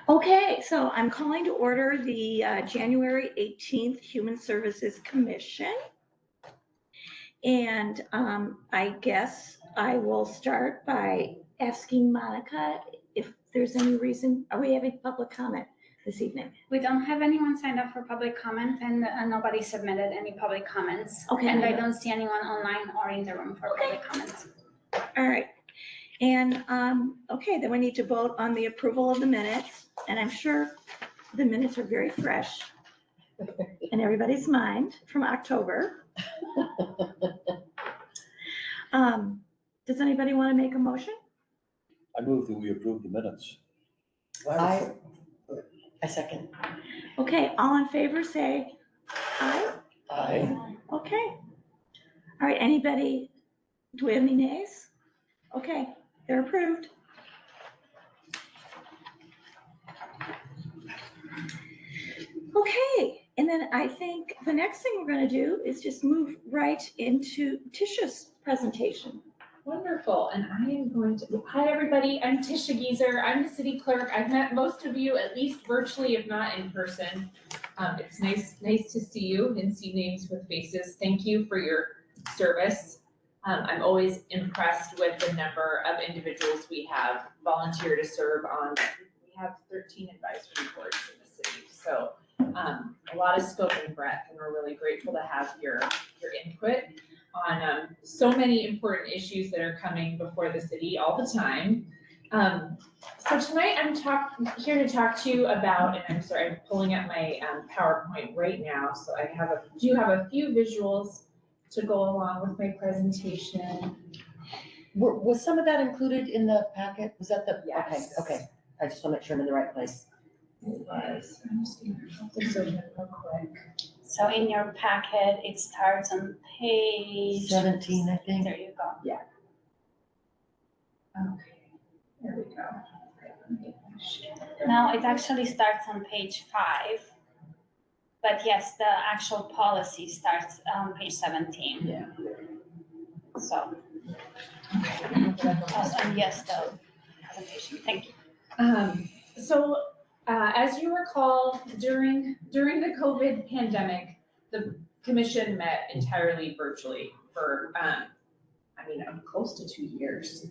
Okay, so I'm calling to order the January 18th Human Services Commission. And I guess I will start by asking Monica if there's any reason, are we having public comment this evening? We don't have anyone signed up for public comment, and nobody submitted any public comments. Okay. And I don't see anyone online or in the room for public comments. All right. And okay, then we need to vote on the approval of the minutes. And I'm sure the minutes are very fresh in everybody's mind from October. Does anybody want to make a motion? I move that we approve the minutes. I second. Okay, all in favor say aye. Aye. Okay. All right, anybody, do we have any nays? Okay, they're approved. Okay, and then I think the next thing we're going to do is just move right into Tisha's presentation. Wonderful, and I am going to, hi everybody, I'm Tisha Geezer, I'm the city clerk. I've met most of you at least virtually, if not in person. It's nice to see you and see names with faces. Thank you for your service. I'm always impressed with the number of individuals we have volunteer to serve on. We have 13 advisory boards in the city, so a lot of scope and breadth, and we're really grateful to have your input on so many important issues that are coming before the city all the time. So tonight I'm here to talk to you about, and I'm sorry, I'm pulling up my PowerPoint right now, so I do have a few visuals to go along with my presentation. Was some of that included in the packet? Was that the? Yes. Okay. I just want to make sure I'm in the right place. It was. I'm just gonna pop this open real quick. So in your packet, it starts on page 17, I think. There you go. Yeah. Okay, there we go. Okay, let me get my sheet. Now it actually starts on page 5. But yes, the actual policy starts on page 17. Yeah. So, and yes, the presentation. Thank you. So as you recall, during the COVID pandemic, the commission met entirely virtually for, close to 2 years.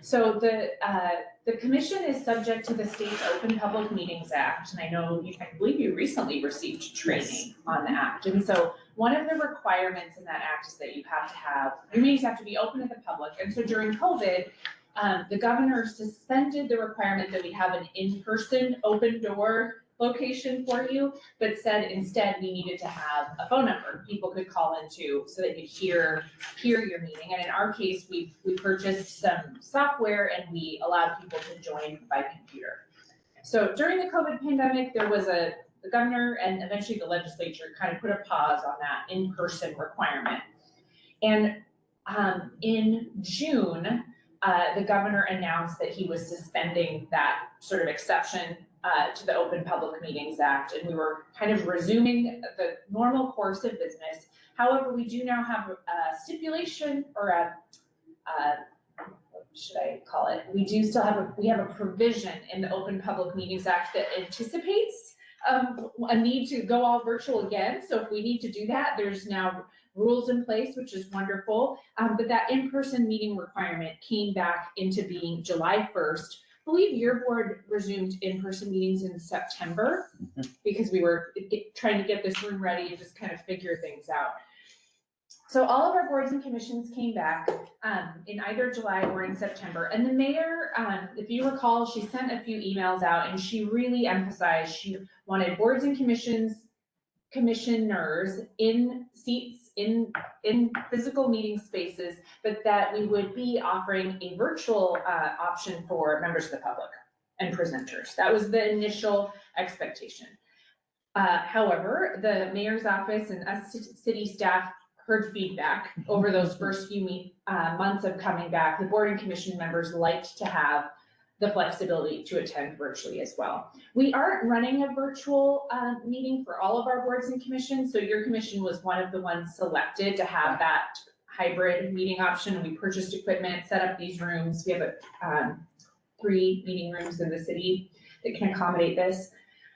So the commission is subject to the state's Open Public Meetings Act, and I believe you recently received training on the act. And so one of the requirements in that act is that your meetings have to be open to the public. And so during COVID, the governor suspended the requirement that we have an in-person open door location for you, but said instead we needed to have a phone number people could call into so they could hear your meeting. And in our case, we purchased some software and we allowed people to join by computer. So during the COVID pandemic, there was the governor and eventually the legislature kind of put a pause on that in-person requirement. And in June, the governor announced that he was suspending that sort of exception to the Open Public Meetings Act, and we were kind of resuming the normal course of business. However, we do now have a stipulation, or what should I call it? We have a provision in the Open Public Meetings Act that anticipates a need to go all virtual again. So if we need to do that, there's now rules in place, which is wonderful. But that in-person meeting requirement came back into being July 1st. I believe your board resumed in-person meetings in September because we were trying to get this room ready and just kind of figure things out. So all of our boards and commissions came back in either July or in September. And the mayor, if you recall, she sent a few emails out and she really emphasized she wanted boards and commissioners in seats in physical meeting spaces, but that we would be offering a virtual option for members of the public and presenters. That was the initial expectation. However, the mayor's office and us city staff heard feedback over those first few months of coming back. The board and commission members liked to have the flexibility to attend virtually as well. We aren't running a virtual meeting for all of our boards and commissions, so your commission was one of the ones selected to have that hybrid meeting option. We purchased equipment, set up these rooms. We have a 3 meeting rooms in the city that can accommodate this.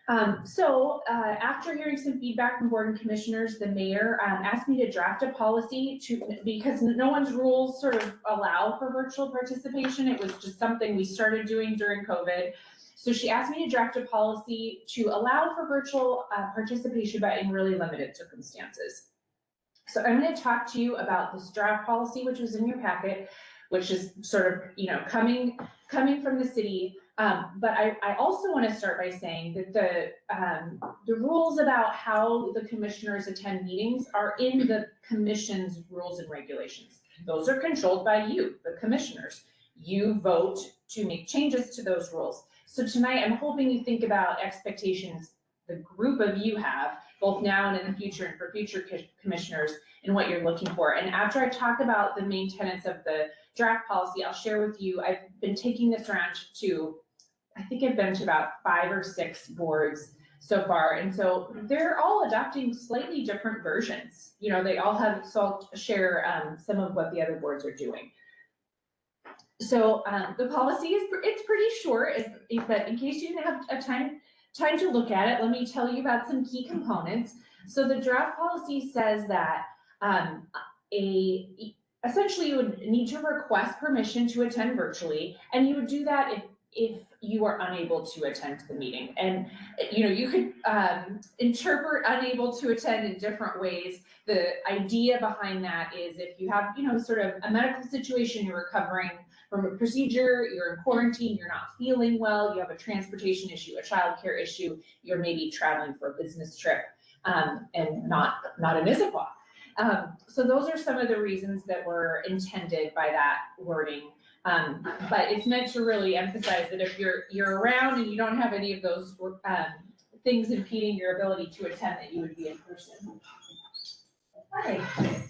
After hearing some feedback from board and commissioners, the mayor asked me to draft a policy because no one's rules sort of allow for virtual participation. It was just something we started doing during COVID. So she asked me to draft a policy to allow for virtual participation, but in really limited circumstances. So I'm going to talk to you about this draft policy, which was in your packet, which is sort of, you know, coming from the city. But I also want to start by saying that the rules about how the commissioners attend meetings are in the commission's rules and regulations. Those are controlled by you, the commissioners. You vote to make changes to those rules. So tonight, I'm hoping you think about expectations the group of you have, both now and in the future, and for future commissioners, and what you're looking for. And after I talk about the main tenets of the draft policy, I'll share with you, I've been taking this around to, I think I've been to about 5 or 6 boards so far. And so they're all adopting slightly different versions. You know, they all have, so I'll share some of what the other boards are doing. So the policy it's pretty short, but in case you didn't have a time to look at it, let me tell you about some key components. So the draft policy says that essentially you would need to request permission to attend virtually, and you would do that if you are unable to attend the meeting. And you know, you could interpret unable to attend in different ways. The idea behind that is if you have, you know, sort of a medical situation, you're recovering from a procedure, you're in quarantine, you're not feeling well, you have a transportation issue, a childcare issue, you're maybe traveling for a business trip, and not in Issaquah. So those are some of the reasons that were intended by that wording. But it's meant to really emphasize that if you're around and you don't have any of those things impeding your ability to attend, that you would be in person. Hi. Okay.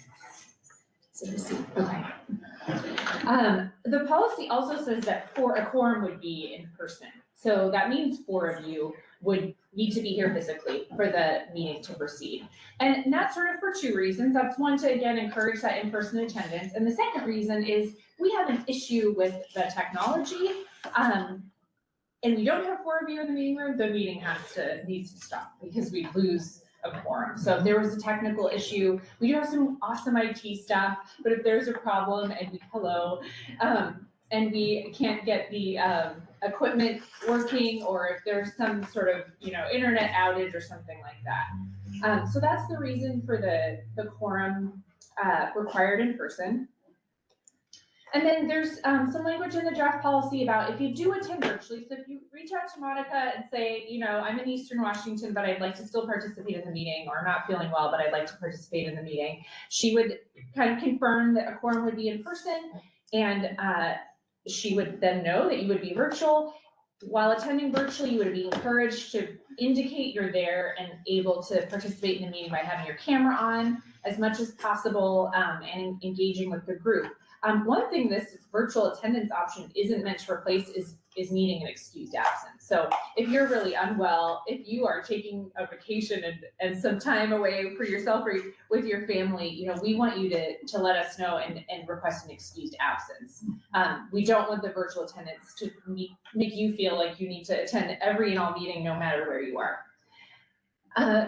The policy also says that a quorum would be in person. So that means 4 of you would need to be here physically for the meeting to proceed. And that's sort of for 2 reasons. That's one, to again encourage that in-person attendance. And the second reason is we have an issue with the technology. And we don't have 4 of you in the meeting room, the meeting needs to stop because we lose a quorum. So if there was a technical issue, we do have some awesome IT staff, but if there's a problem and we can't get the equipment working, or if there's some sort of, you know, internet outage or something like that. So that's the reason for the quorum required in person. And then there's some language in the draft policy about if you do attend virtually, so if you reach out to Monica and say, you know, I'm in Eastern Washington, but I'd like to still participate in the meeting, or I'm not feeling well, but I'd like to participate in the meeting, she would kind of confirm that a quorum would be in person, and she would then know that you would be virtual. While attending virtually, you would be encouraged to indicate you're there and able to participate in the meeting by having your camera on as much as possible, and engaging with the group. One thing this virtual attendance option isn't meant to replace is needing an excused absence. So if you're really unwell, if you are taking a vacation and some time away for yourself or with your family, you know, we want you to let us know and request an excused absence. We don't want the virtual attendance to make you feel like you need to attend every and all meeting no matter where you are.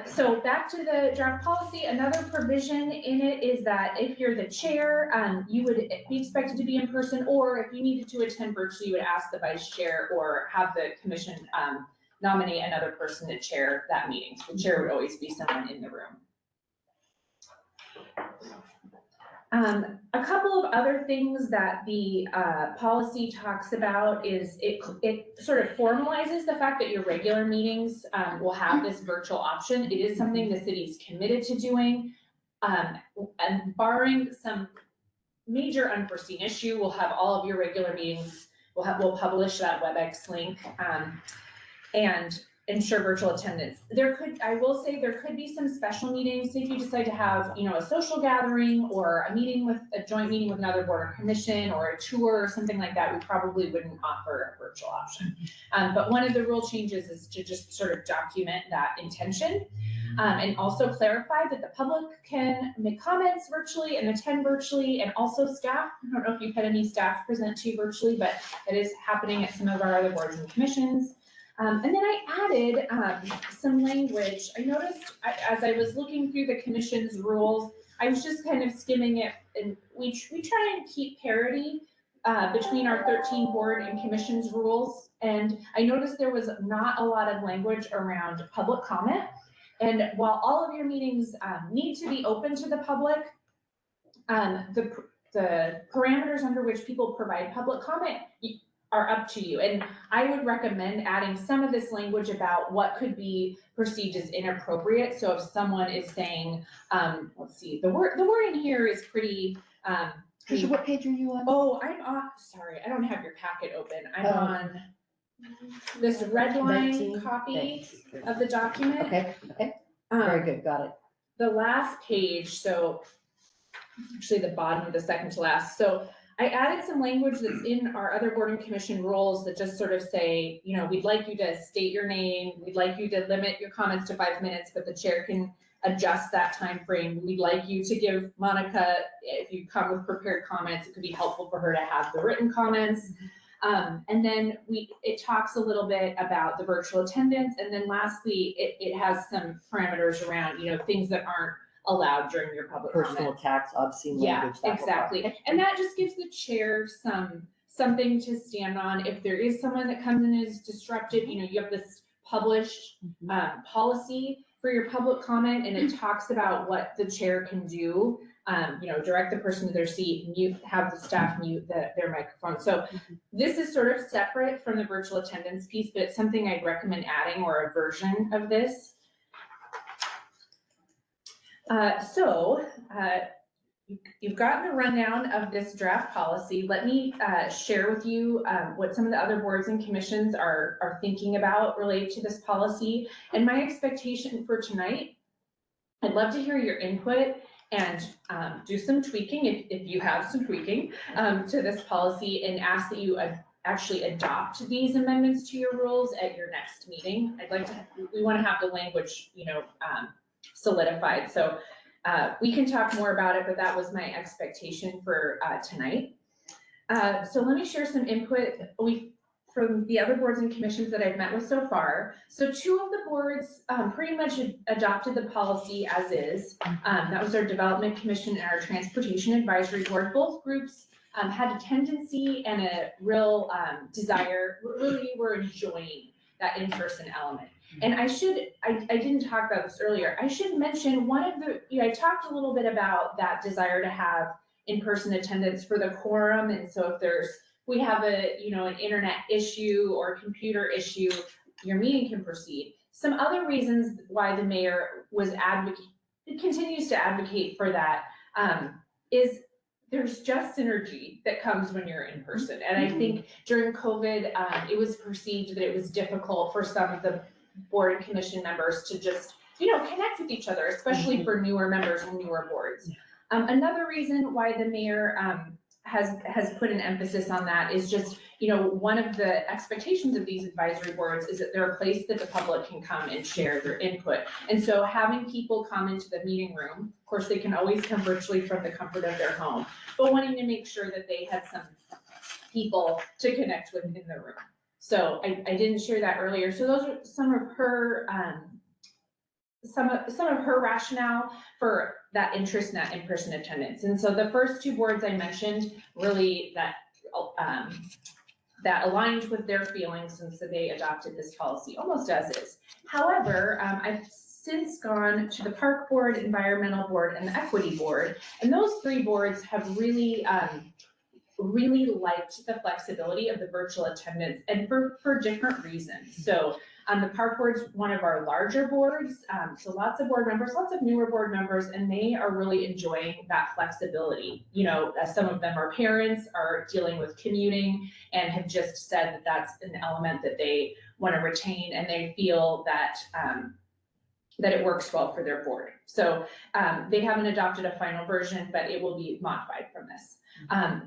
So back to the draft policy, another provision in it is that if you're the chair, you would be expected to be in person, or if you needed to attend virtually, you would ask the vice chair or have the commission nominate another person to chair that meeting. So the chair would always be someone in the room. A couple of other things that the policy talks about is it sort of formalizes the fact that your regular meetings will have this virtual option. It is something the city's committed to doing, and barring some major unforeseen issue, we'll have all of your regular meetings. We'll publish that WebEx link and ensure virtual attendance. I will say there could be some special meetings. Say if you decide to have, you know, a social gathering or a joint meeting with another board or commission or a tour or something like that, we probably wouldn't offer a virtual option. But one of the rule changes is to just sort of document that intention. and also clarified that the public can make comments virtually and attend virtually, and also staff. I don't know if you've had any staff present to you virtually, but it is happening at some of our other boards and commissions. And then I added some language. I noticed as I was looking through the commission's rules, I was just kind of skimming it, and we try and keep parity between our 13 board and commission's rules. And I noticed there was not a lot of language around public comment. And while all of your meetings need to be open to the public, the parameters under which people provide public comment are up to you. And I would recommend adding some of this language about what could be perceived as inappropriate. So if someone is saying, let's see, the wording here is pretty. Tricia, what page are you on? Oh, I'm off. Sorry, I don't have your packet open. I'm Oh. on this red line 19? copy of the document. Okay, very good, got it. The last page, so actually the bottom of the second to last. So I added some language that's in our other board and commission rules that just sort of say, you know, we'd like you to state your name. We'd like you to limit your comments to 5 minutes, but the chair can adjust that time frame. We'd like you to give Monica, if you come with prepared comments, it could be helpful for her to have the written comments. And then it talks a little bit about the virtual attendance. And then lastly, it has some parameters around, you know, things that aren't allowed during your public comment. Personal attacks, obscene language. Yeah, that whole part. exactly. And that just gives the chair something to stand on. If there is someone that comes in and is disruptive, you know, you have this published policy for your public comment, and it talks about what the chair can do. You know, direct the person to their seat, mute, have the staff mute their microphone. So this is sort of separate from the virtual attendance piece, but it's something I'd recommend adding, or a version of this. You've gotten a rundown of this draft policy. Let me share with you what some of the other boards and commissions are thinking about related to this policy. And my expectation for tonight, I'd love to hear your input and do some tweaking, if you have some tweaking to this policy, and ask that you actually adopt these amendments to your rules at your next meeting. We want to have the language, you know, solidified. So we can talk more about it, but that was my expectation for tonight. So let me share some input from the other boards and commissions that I've met with so far. So 2 of the boards pretty much adopted the policy as is. That was our Development Commission and our Transportation Advisory Board. Both groups had a tendency and a real desire, really were enjoying that in-person element. And I didn't talk about this earlier. I should mention I talked a little bit about that desire to have in-person attendance for the quorum. And so if we have an internet issue or a computer issue, your meeting can proceed. Some other reasons why the mayor continues to advocate for that is there's just synergy that comes when you're in person. And I think during COVID, it was perceived that it was difficult for some of the board and commission members to just, connect with each other, especially for newer members and newer boards. Another reason why the mayor has put an emphasis on that is just, one of the expectations of these advisory boards is that they're a place that the public can come and share their input. And so having people come into the meeting room, of course, they can always come virtually from the comfort of their home, but wanting to make sure that they had some people to connect with in the room. So I didn't share that earlier. So those are some of her rationale for that interest in that in-person attendance. And so the first 2 boards I mentioned really that aligned with their feelings, and so they adopted this policy almost as is. However, I've since gone to the Park Board, Environmental Board, and the Equity Board, and those 3 boards have really liked the flexibility of the virtual attendance, and for different reasons. So the Park Board's one of our larger boards, so lots of board members, lots of newer board members, and they are really enjoying that flexibility. As some of them are parents, are dealing with commuting, and have just said that that's an element that they want to retain, and they feel that that it works well for their board. So they haven't adopted a final version, but it will be modified from this.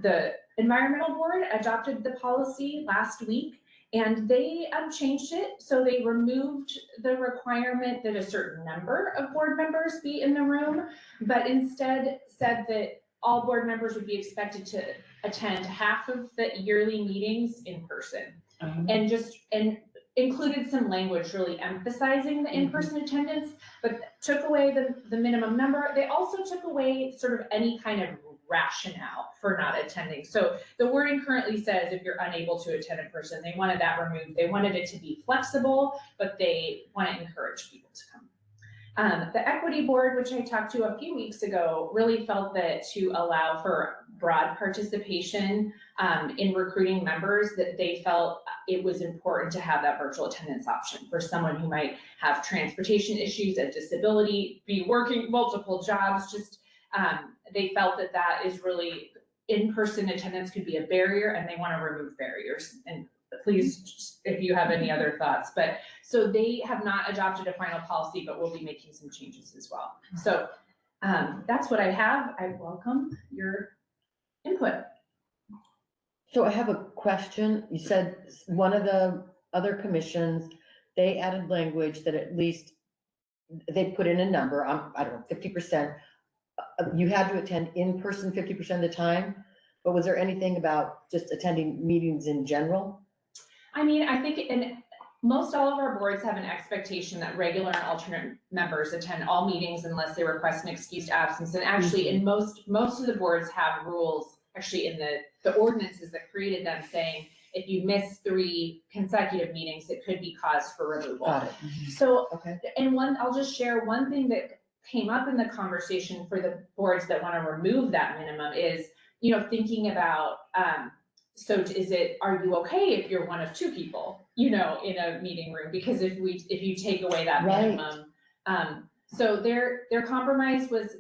The Environmental Board adopted the policy last week, And they changed it, so they removed the requirement that a certain number of board members be in the room, but instead said that all board members would be expected to attend half of the yearly meetings in person. And included some language really emphasizing the in-person attendance, but took away the minimum number. They also took away sort of any kind of rationale for not attending. So the wording currently says if you're unable to attend in person, they wanted that removed. They wanted it to be flexible, but they want to encourage people to come. The equity board, which I talked to a few weeks ago, really felt that to allow for broad participation in recruiting members, that they felt it was important to have that virtual attendance option for someone who might have transportation issues, a disability, be working multiple jobs. Just they felt that that is really, in-person attendance could be a barrier, and they want to remove barriers. And please, if you have any other thoughts, but so they have not adopted a final policy, but we'll be making some changes as well. So that's what I have. I welcome your input. So I have a question. You said one of the other commissions, they added language that at least they put in a number, I don't know, 50%. You had to attend in person 50% of the time, but was there anything about just attending meetings in general? I mean, I think most all of our boards have an expectation that regular and alternate members attend all meetings unless they request an excused absence. And actually, in most of the boards have rules, actually in the ordinances that created them, saying if you miss 3 consecutive meetings, it could be cause for removal. Got it. So, okay. And I'll just share one thing that came up in the conversation for the boards that want to remove that minimum is, thinking about, so are you okay if you're one of 2 people, in a meeting room? Because if you take away that minimum, so their compromise was,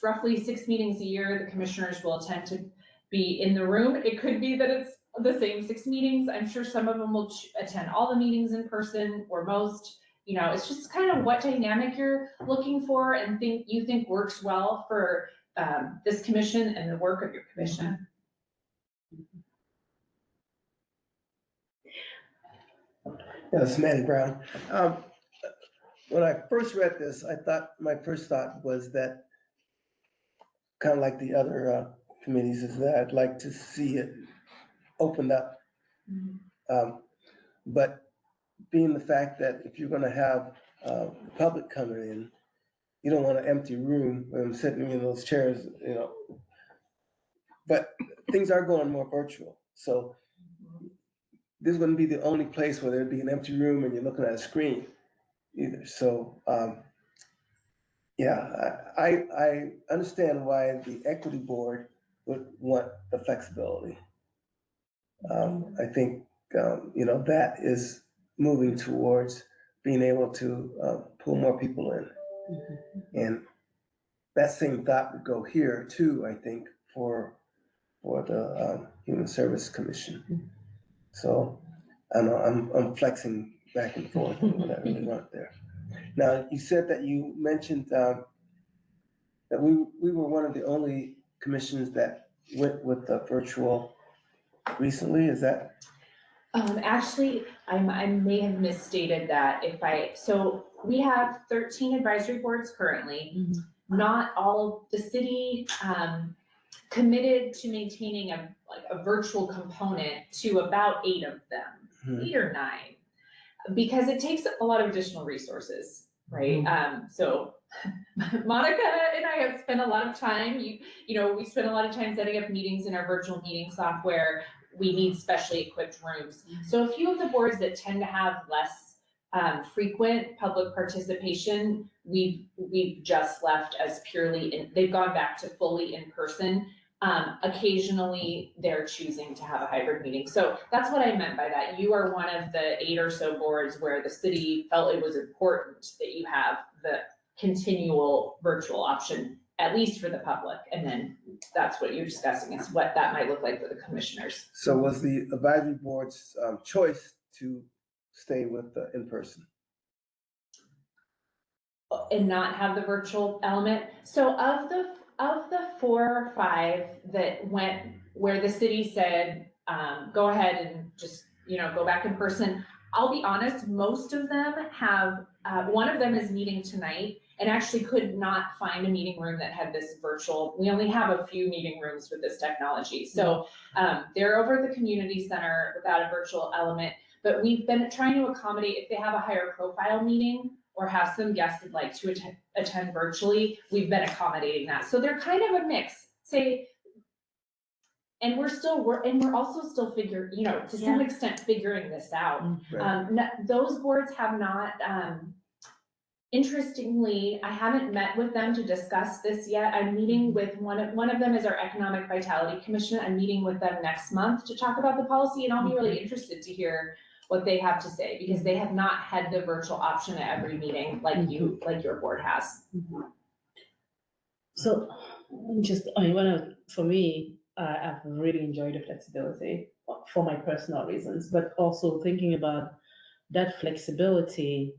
roughly 6 meetings a year, the commissioners will tend to be in the room. It could be that it's the same 6 meetings. I'm sure some of them will attend all the meetings in person, or most. It's just kind of what dynamic you're looking for and you think works well for this commission and the work of your commission. Yeah, it's Manny Brown. When I first read this, my first thought was that, kind of like the other committees, is that I'd like to see it opened up. But being the fact that if you're gonna have the public coming in, you don't want an empty room when I'm sitting in those chairs, But things are going more virtual, so this wouldn't be the only place where there'd be an empty room and you're looking at a screen either. So, I understand why the equity board would want the flexibility. I think, that is moving towards being able to pull more people in. And that same thought would go here too, I think, for the Human Service Commission. So I don't know, I'm flexing back and forth on what I really want there. Now, you said that you mentioned that we were one of the only commissions that went with the virtual recently, is that? Actually, I may have misstated that so we have 13 advisory boards currently. Not all, the city committed to maintaining a virtual component to about 8 of them, 8 or 9, because it takes a lot of additional resources, right? So Monica and I have spent a lot of time, we spend a lot of time setting up meetings in our virtual meeting software. We need specially equipped rooms. So a few of the boards that tend to have less frequent public participation, we've just left as purely they've gone back to fully in person. Occasionally they're choosing to have a hybrid meeting. So that's what I meant by that. You are one of the 8 or so boards where the city felt it was important that you have the continual virtual option, at least for the public. And then that's what you're discussing, is what that might look like for the commissioners. So was the advisory board's choice to stay with the in-person? And not have the virtual element. So of the 4 or 5 that went where the city said, go ahead and just go back in person. I'll be honest, most of them have, one of them is meeting tonight and actually could not find a meeting room that had this virtual. We only have a few meeting rooms with this technology. So they're over at the community center without a virtual element, but we've been trying to accommodate if they have a higher profile meeting or have some guests that'd like to attend virtually, we've been accommodating that. So they're kind of a mix, and we're also still figuring, to some extent figuring this out. Those boards have not, interestingly, I haven't met with them to discuss this yet. I'm meeting with one of them is our Economic Vitality Commission. I'm meeting with them next month to talk about the policy, and I'll be really interested to hear what they have to say, because they have not had the virtual option at every meeting like your board has. So for me, I've really enjoyed the flexibility for my personal reasons, but also thinking about that flexibility,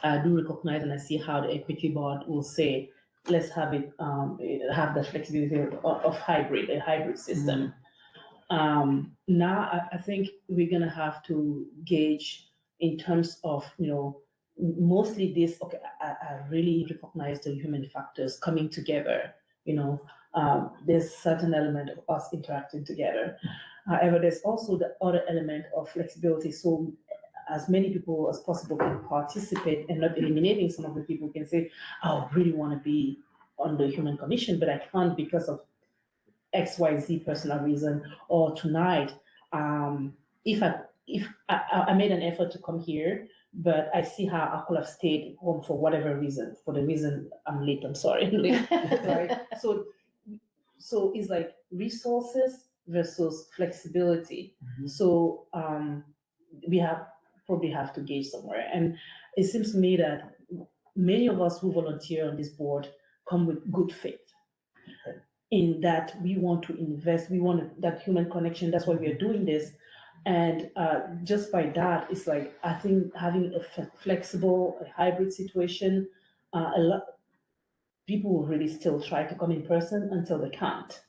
I do recognize and I see how the equity board will say, let's have it, have the flexibility of a hybrid system. Now I think we're gonna have to gauge in terms of, mostly this, okay, I really recognize the human factors coming together, there's certain element of us interacting together. However, there's also the other element of flexibility. So as many people as possible can participate and not eliminating some of the people who can say, I really want to be on the Human Commission, but I can't because of XYZ personal reason, or tonight, if I made an effort to come here, but I see how I could have stayed home for whatever reason, for the reason I'm late, I'm sorry. Right? So it's like resources versus flexibility. So we probably have to gauge somewhere. And it seems to me that many of us who volunteer on this board come with good faith in that we want to invest, we want that human connection, that's why we are doing this. And just by that, it's like, I think having a flexible, a hybrid situation, a lot people will really still try to come in person until they can't,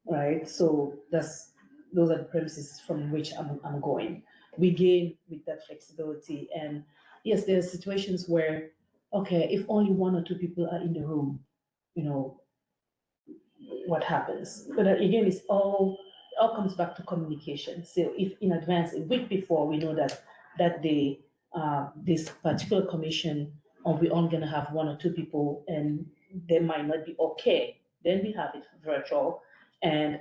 right? So those are the premises from which I'm going. We gain with that flexibility. And yes, there are situations where, okay, if only one or two people are in the room, what happens? But again, it all comes back to communication. So if in advance, a week before, we know that day, this particular commission, we're only gonna have one or two people and they might not be okay, then we have it virtual. And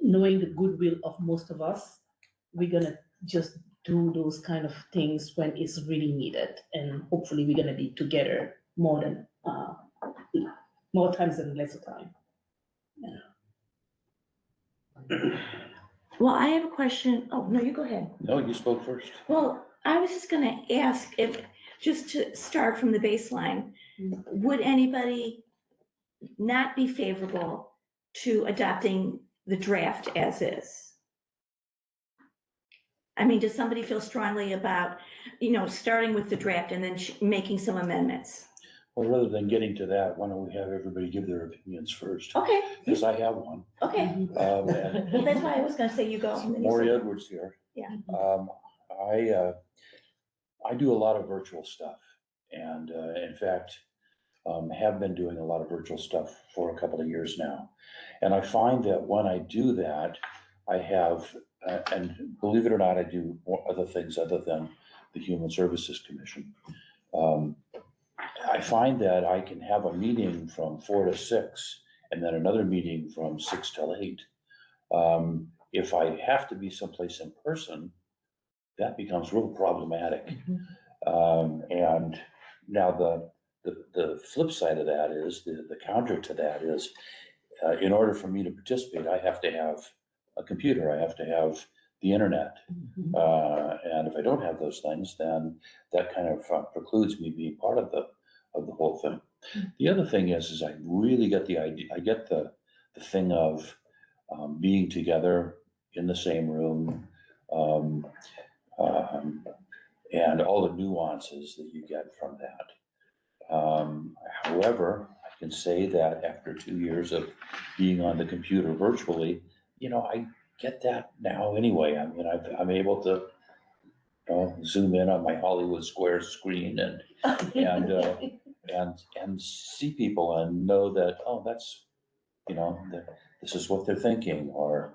knowing the goodwill of most of us, we're gonna just do those kind of things when it's really needed. And hopefully we're gonna be together more times than less time. Well, I have a question. Oh, no, you go ahead. No, you spoke first. Well, I was just gonna ask if, just to start from the baseline, would anybody not be favorable to adopting the draft as is? I mean, does somebody feel strongly about, starting with the draft and then making some amendments? Well, rather than getting to that, why don't we have everybody give their opinions first? Okay. Because I have one. Okay. Well, that's why I was gonna say you go. Maury Edwards here. Yeah. I do a lot of virtual stuff, and in fact, have been doing a lot of virtual stuff for a couple of years now. And I find that when I do that, I have, and believe it or not, I do other things other than the Human Services Commission. I find that I can have a meeting from 4 to 6 and then another meeting from 6 till 8. If I have to be someplace in person, that becomes real problematic. And now the flip side of that is, the counter to that is, in order for me to participate, I have to have a computer, I have to have the internet. And if I don't have those things, then that kind of precludes me being part of the whole thing. The other thing is I really get the idea, I get the thing of being together in the same room, and all the nuances that you get from that. However, I can say that after 2 years of being on the computer virtually, get that now anyway. I mean, I'm able to, zoom in on my Hollywood Square screen and see people and know that, oh, that's, this is what they're thinking, or,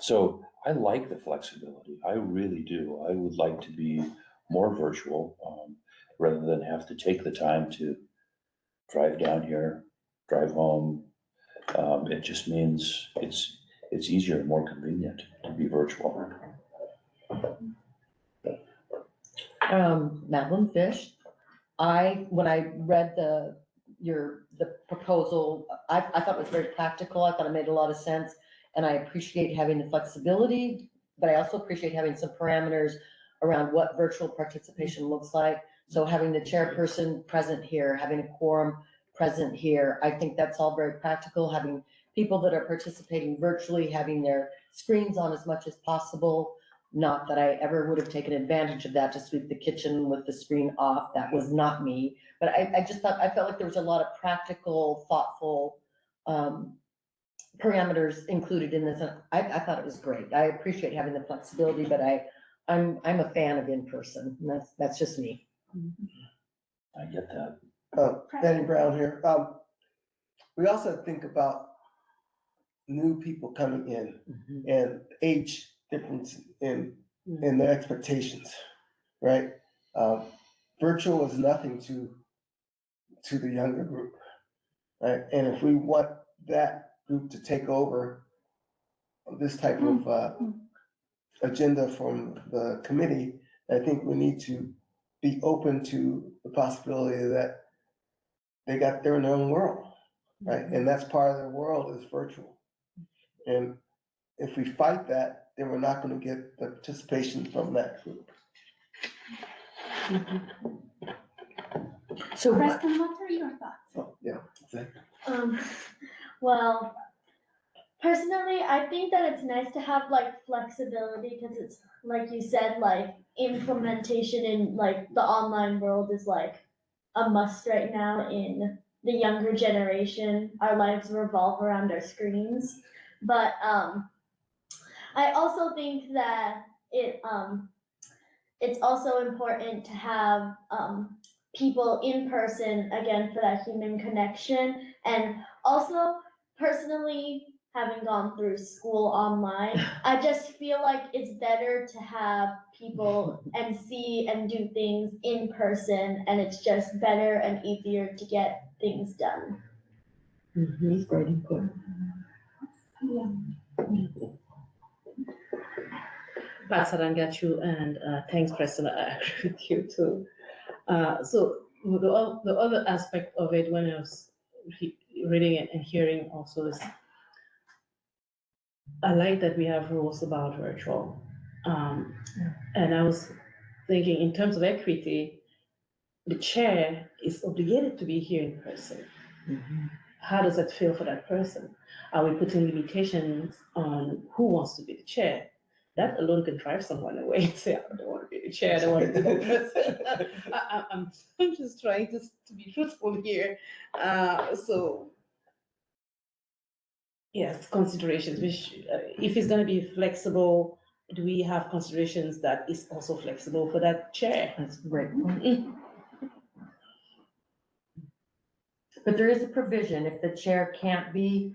so I like the flexibility. I really do. I would like to be more virtual, rather than have to take the time to drive down here, drive home. It just means it's easier and more convenient to be virtual. Madeline Fish, when I read the proposal, I thought it was very practical. I thought it made a lot of sense. And I appreciate having the flexibility, but I also appreciate having some parameters around what virtual participation looks like. So having the chairperson present here, having a quorum present here, I think that's all very practical. Having people that are participating virtually, having their screens on as much as possible. Not that I ever would have taken advantage of that to sweep the kitchen with the screen off. That was not me. But I felt like there was a lot of practical, thoughtful parameters included in this. And I thought it was great. I appreciate having the flexibility, but I'm a fan of in-person. And that's just me. I get that. Danny Brown here. We also think about new people coming in and age difference in their expectations, right? Virtual is nothing to the younger group, right? And if we want that group to take over this type of agenda from the committee, I think we need to be open to the possibility that they're in their own world, right? And that's part of their world is virtual. And if we fight that, then we're not going to get the participation from that group. So Preston, what are your thoughts? Oh, yeah, exactly. Well, personally, I think that it's nice to have like flexibility because it's like you said, like implementation in like the online world is like a must right now in the younger generation. Our lives revolve around our screens. But I also think that it's also important to have people in person again for that human connection. And also personally, having gone through school online, I just feel like it's better to have people and see and do things in person, and it's just better and easier to get things done. Great input. Pastor, I got you, and thanks, Preston. I agree with you too. So the other aspect of it, when I was reading it and hearing also, is I like that we have rules about virtual. And I was thinking, in terms of equity, the chair is obligated to be here in person. How does that feel for that person? Are we putting limitations on who wants to be the chair? That alone can drive someone away and say, I don't want to be the chair, I don't want to be the person. I'm just trying to be truthful here. So, yes, considerations, which if it's going to be flexible, do we have considerations that is also flexible for that chair? That's a great point. But there is a provision, if the chair can't be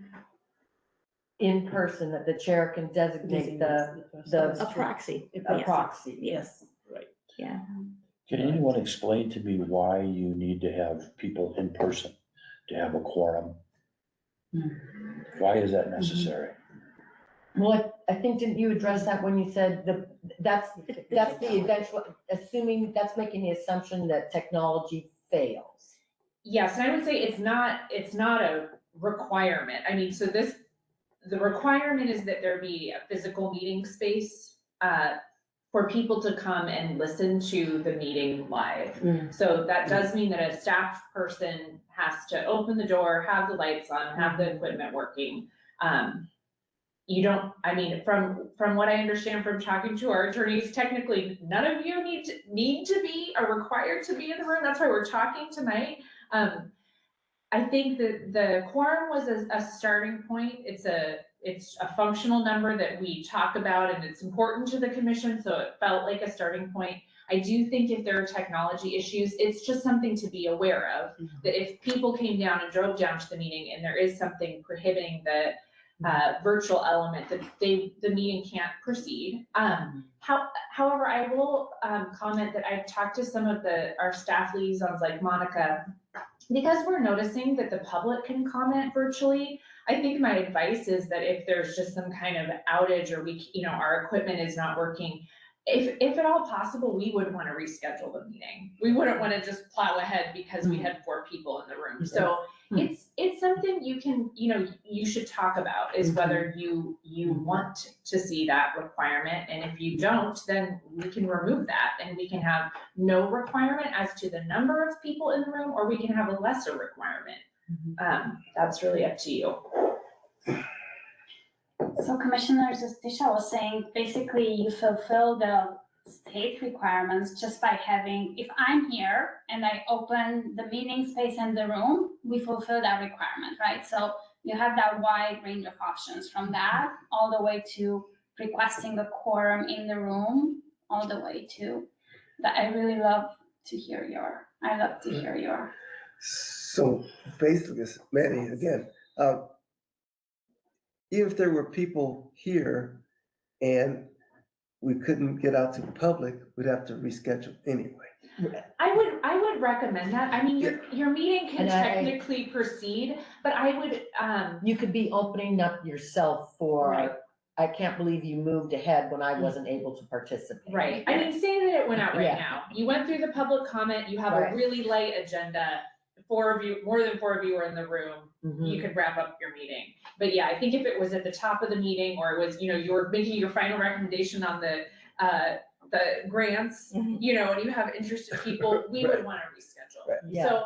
in person, that the chair can designate A proxy. a proxy. Yes, right. Yeah. Can anyone explain to me why you need to have people in person to have a quorum? Why is that necessary? Well, I think, didn't you address that when you said that's the eventual, assuming, that's making the assumption that technology fails. Yes, and I would say it's not a requirement. I mean, the requirement is that there be a physical meeting space for people to come and listen to the meeting live. So that does mean that a staff person has to open the door, have the lights on, have the equipment working. You don't, I mean, from what I understand from talking to our attorneys, technically none of you need to be or required to be in the room. That's why we're talking tonight. I think that the quorum was a starting point. It's it's a functional number that we talk about and it's important to the commission, so it felt like a starting point. I do think if there are technology issues, it's just something to be aware of, that if people came down and drove down to the meeting and there is something prohibiting the virtual element, that the meeting can't proceed. However, I will comment that I've talked to some of our staff liaisons like Monica, because we're noticing that the public can comment virtually. I think my advice is that if there's just some kind of outage or our equipment is not working, if at all possible, we would want to reschedule the meeting. We wouldn't want to just plow ahead because we had 4 people in the room. So it's something you should talk about, is whether you want to see that requirement. And if you don't, then we can remove that and we can have no requirement as to the number of people in the room, or we can have a lesser requirement. That's really up to you. So Commissioner Justisha was saying, basically you fulfill the state requirements just by having, if I'm here and I open the meeting space in the room, we fulfill that requirement, right? So you have that wide range of options, from that all the way to requesting a quorum in the room, all the way to that. I love to hear your. So basically, Manny, again, even if there were people here and we couldn't get out to the public, we'd have to reschedule anyway. I would recommend that. I mean, your meeting can And technically proceed, but I would, You could be opening up yourself for, Right. I can't believe you moved ahead when I wasn't able to participate. right. I mean, say that it went out right Yeah. now. You went through the public comment, you have a Right. really light agenda. 4 of you, more than 4 of you were in the room, Mhm. you could wrap up your meeting. But yeah, I think if it was at the top of the meeting, or it was, you were making your final recommendation on the grants, Mhm. and you have interested people, we would wanna reschedule. Right. Yeah. So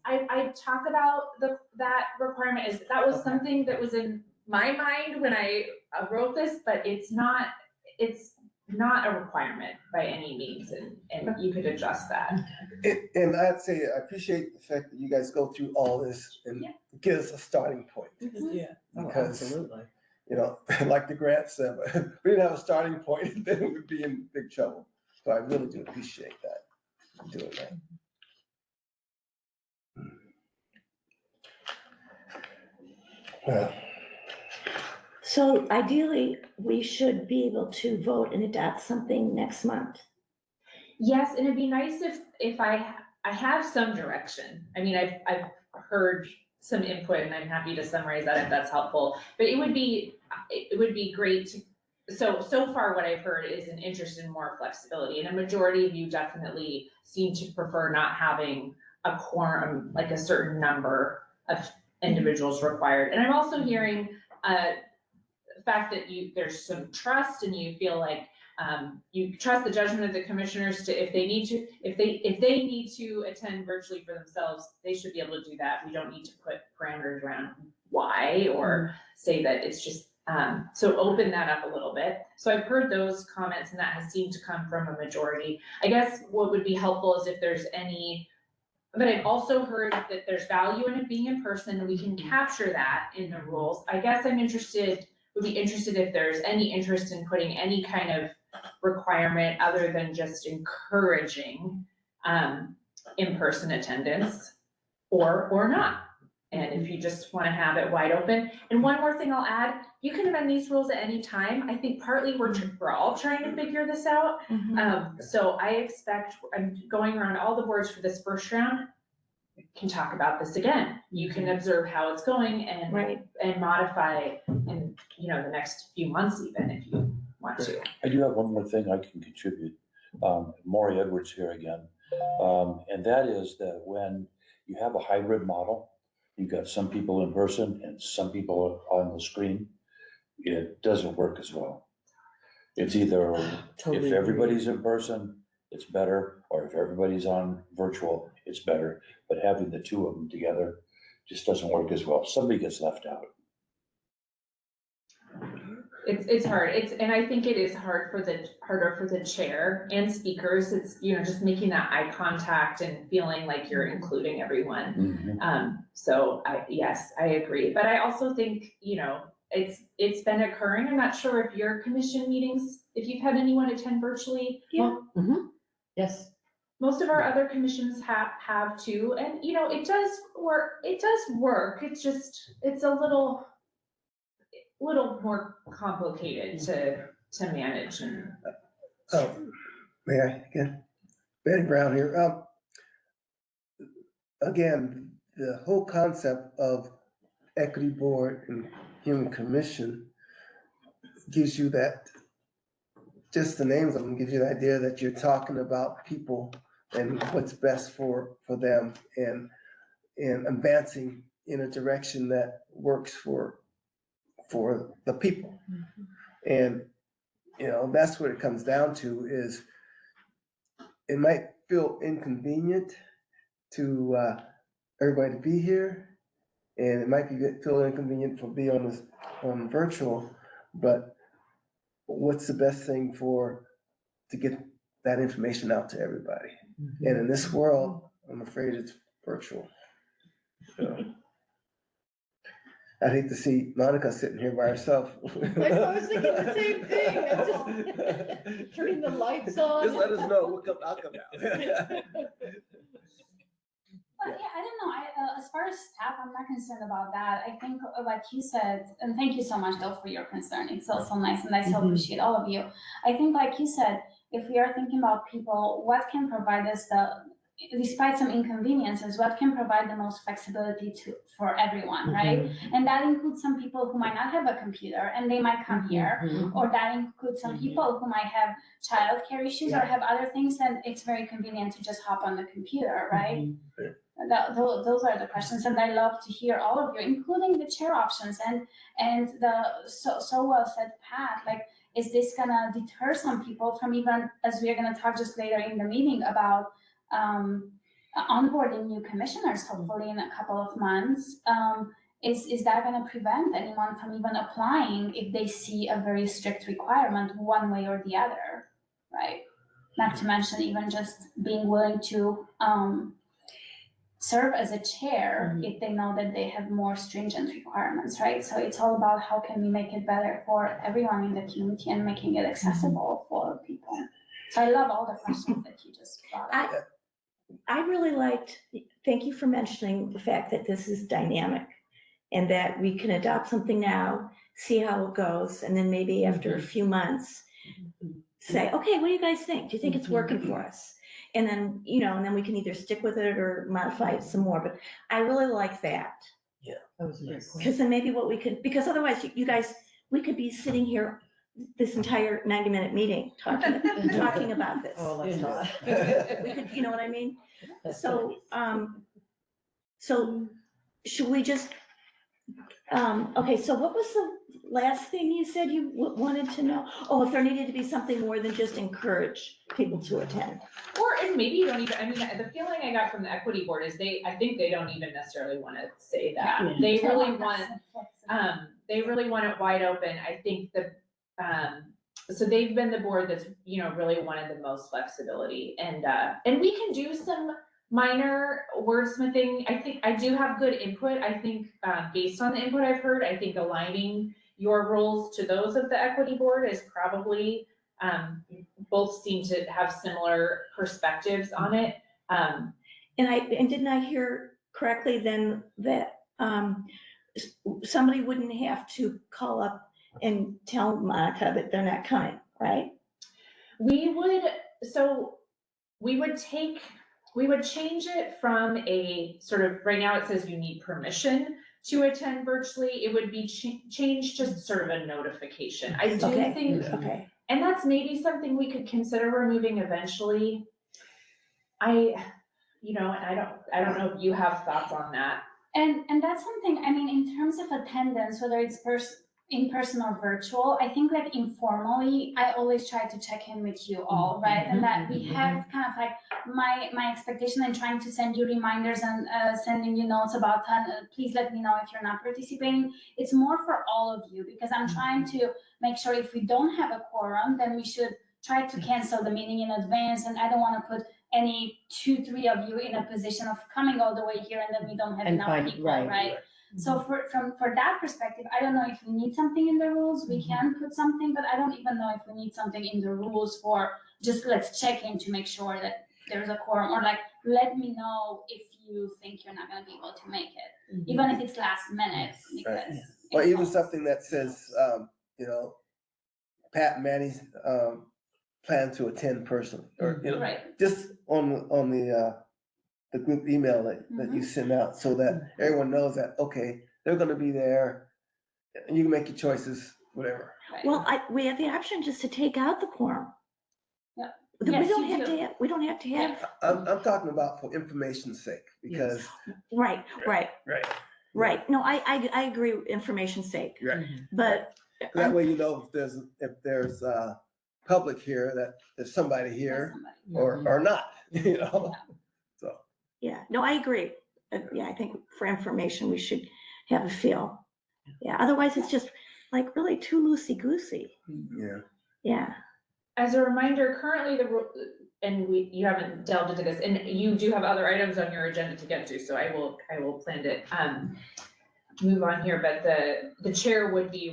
I talk about that requirement, that was Okay. something that was in my mind when I wrote this, but it's not a requirement by any means, and you could adjust that. And I'd say I appreciate the fact that you guys go through all this and Yeah. give us a starting point. Yeah. Because, Absolutely. like the grant said, if we didn't have a starting point, then we'd be in big trouble. So I really do appreciate that, doing that. Well, So ideally, we should be able to vote and adopt something next month. Yes, and it'd be nice if I have some direction. I mean, I've heard some input, and I'm happy to summarize that if that's helpful. But it would be great to, so far what I've heard is an interest in more flexibility, and a majority of you definitely seem to prefer not having a quorum, like a certain number of individuals required. And I'm also hearing the fact that there's some trust, and you feel like you trust the judgment of the commissioners to, if they need to attend virtually for themselves, they should be able to do that. We don't need to put parameters around why, or say that it's just, so open that up a little bit. So I've heard those comments, and that has seemed to come from a majority. I guess what would be helpful is if there's any, but I've also heard that there's value in it being in person, and we can capture that in the rules. I guess would be interested if there's any interest in putting any kind of requirement other than just encouraging in-person attendance, or not. And if you just want to have it wide open. And one more thing I'll add, you can amend these rules at any time. I think partly we're all trying to figure this out. So I expect, I'm going around all the boards for this first round, can talk about this again. You can observe how it's going and Right. and modify in the next few months, even if you want to. I do have one more thing I can contribute. Maury Edwards here again. And that is that when you have a hybrid model, you've got some people in person and some people on the screen, it doesn't work as well. It's either Totally if agree. everybody's in person, it's better, or if everybody's on virtual, it's better. But having the two of them together just doesn't work as well. Somebody gets left out. It's hard. And I think it is harder for the chair and speakers. It's, just making that eye contact and feeling like you're including everyone. Mhm. So yes, I agree. But I also think, it's been occurring. I'm not sure if your commission meetings, if you've had anyone attend virtually. Yeah. Yes. Most of our other commissions have too, and you know, it does work, it's just, it's a little more complicated to manage and. Oh, may I again? Betty Brown here. Again, the whole concept of equity board and human commission gives you that, just the names of them gives you the idea that you're talking about people and what's best for them and advancing in a direction that works for the people. And, you know, that's what it comes down to is it might feel inconvenient to everybody to be here. And it might feel inconvenient for being on virtual, but what's the best thing to get that information out to everybody? And in this world, I'm afraid it's virtual. So, I'd hate to see Monica sitting here by herself. I was thinking the same thing. I'm just turning the lights on. Just let us know, I'll come out. But yeah, I don't know, as far as staff, I'm not concerned about that. I think like you said, and thank you so much though for your concern. It's also nice and I so appreciate all of you. I think like you said, if we are thinking about people, what can provide us despite some inconveniences, what can provide the most flexibility for everyone, right? And that includes some people who might not have a computer and they might come here, or that includes some people who might have childcare issues or have other things, and it's very convenient to just hop on the computer, right? Those are the questions, and I love to hear all of you, including the chair options and the so well said, Pat. Like, is this gonna deter some people from even, as we're gonna talk just later in the meeting about onboarding new commissioners, hopefully in a couple of months? Is that gonna prevent anyone from even applying if they see a very strict requirement one way or the other, right? Not to mention even just being willing to serve as a chair if they know that they have more stringent requirements, right? So it's all about how can we make it better for everyone in the community and making it accessible for people. So I love all the questions that you just brought up. I really liked, thank you for mentioning the fact that this is dynamic and that we can adopt something now, see how it goes, and then maybe after a few months, say, okay, what do you guys think? Do you think it's working for us? And then, you know, and then we can either stick with it or modify it some more, but I really like that. That was a great point. Because then maybe what we could, because otherwise you guys, we could be sitting here this entire 90-minute meeting talking about this. Oh, let's not. We could, you know what I mean? So, so should we just, okay, so what was the last thing you said you wanted to know? Oh, if there needed to be something more than just encourage people to attend. And maybe you don't even, I mean, the feeling I got from the equity board is I think they don't even necessarily want to say that. Yeah. They really want it wide open. I think so they've been the board that's, you know, really wanted the most flexibility, and we can do some minor wordsmithing. I think I do have good input. I think based on the input I've heard, I think aligning your rules to those of the equity board is probably, both seem to have similar perspectives on it. And didn't I hear correctly then that somebody wouldn't have to call up and tell Monica that they're not coming, right? We would change it from a sort of, right now it says you need permission to attend virtually. It would be changed to sort of a notification. I do think, and that's maybe something we could consider removing eventually. And I don't know if you have thoughts on that. And that's something, I mean, in terms of attendance, whether it's in person or virtual, I think like informally, I always try to check in with you all, right? And that we have kind of like my expectation and trying to send you reminders and sending you notes about please let me know if you're not participating. It's more for all of you, because I'm trying to make sure if we don't have a quorum, then we should try to cancel the meeting in advance. And I don't want to put any 2-3 of you in a position of coming all the way here and then we don't have enough people, right? So for that perspective, I don't know if we need something in the rules, we can put something, but I don't even know if we need something in the rules for just let's check in to make sure that there's a quorum, or like, let me know if you think you're not gonna be able to make it, even if it's last minute, because. Or even something that says, you know, Pat and Manny's, plan to attend personally, or, you know, Right, just on the group email that you send out, so that everyone knows that, okay, they're gonna be there. You can make your choices, whatever. right. Well, we have the option just to take out the quorum. Yeah. We Yes, don't you have do. to have, we don't have to have, I'm talking about for information's sake, because, right. right, No, I agree, information's sake, right. but. That way, you know, if there's public here, that there's somebody here or not, you know, so. Yeah, no, I agree. Yeah, I think for information, we should have a feel. Yeah, otherwise it's just like really too loosey-goosey. Yeah. Yeah. As a reminder, currently you haven't delved into this, and you do have other items on your agenda to get to, so I will plan to, move on here, but the chair would be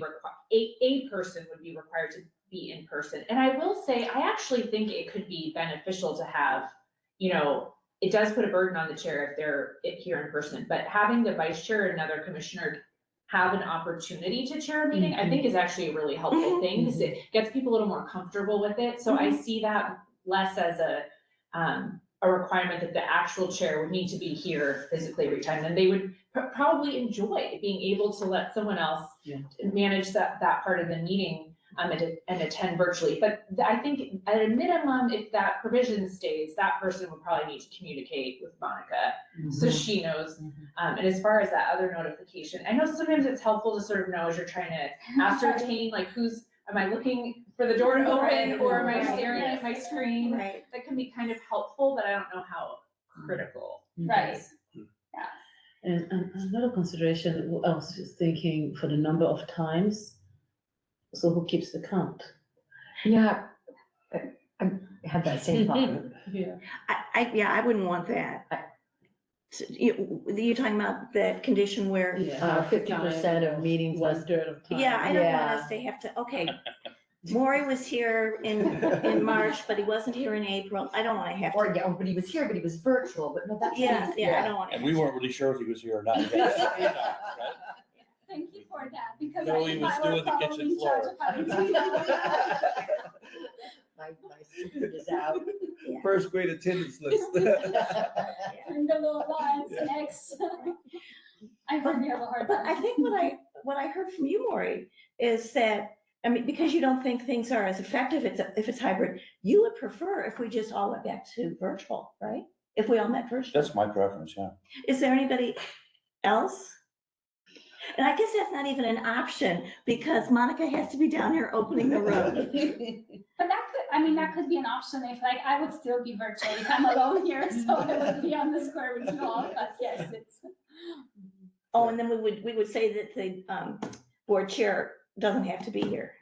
a person would be required to be in person. And I will say, I actually think it could be beneficial to have, you know, it does put a burden on the chair if they're here in person, but having the vice chair and another commissioner have an opportunity to chair a meeting, I think is actually a really helpful thing, because it gets people a little more comfortable with it. So I see that less as a requirement that the actual chair would need to be here physically every time, and they would probably enjoy being able to let someone else manage that part of the meeting and attend virtually. But I think at a minimum, if that provision stays, that person would probably need to communicate with Monica so she knows. And as far as that other notification, I know sometimes it's helpful to sort of know as you're trying to ascertain, like, am I looking for the door to open, or am I staring at my screen? Right. That can be kind of helpful, but I don't know how critical. Right. And another consideration, I was just thinking for the number of times, so who keeps the count? Yeah, I had that same thought. Yeah. I wouldn't want that. So you're talking about that condition where, 50% of meetings One was, third of time. yeah, I don't want Yeah. us to have to, okay. Maury was here in March, but he wasn't here in April. I don't want to have to. but he was here, but he was virtual, but no, that's. Yeah, I don't want to. And we weren't really sure if he was here or not. Thank you for that, because No, I he think was I was doing the probably kitchen in charge floor. of having to do that. My secret is out. First grade attendance list. And the little lines, X. I really have a hard But time. I think what I heard from you, Maury, is that, I mean, because you don't think things are as effective if it's hybrid, you would prefer if we just all went back to virtual, right? If we all met virtually. That's my preference, yeah. Is there anybody else? And I guess that's not even an option, because Monica has to be down here opening the room. But that could be an option if, like, I would still be virtual if I'm alone here, so I would be on the square with you all, but yes, it's. Oh, and then we would say that the board chair doesn't have to be here.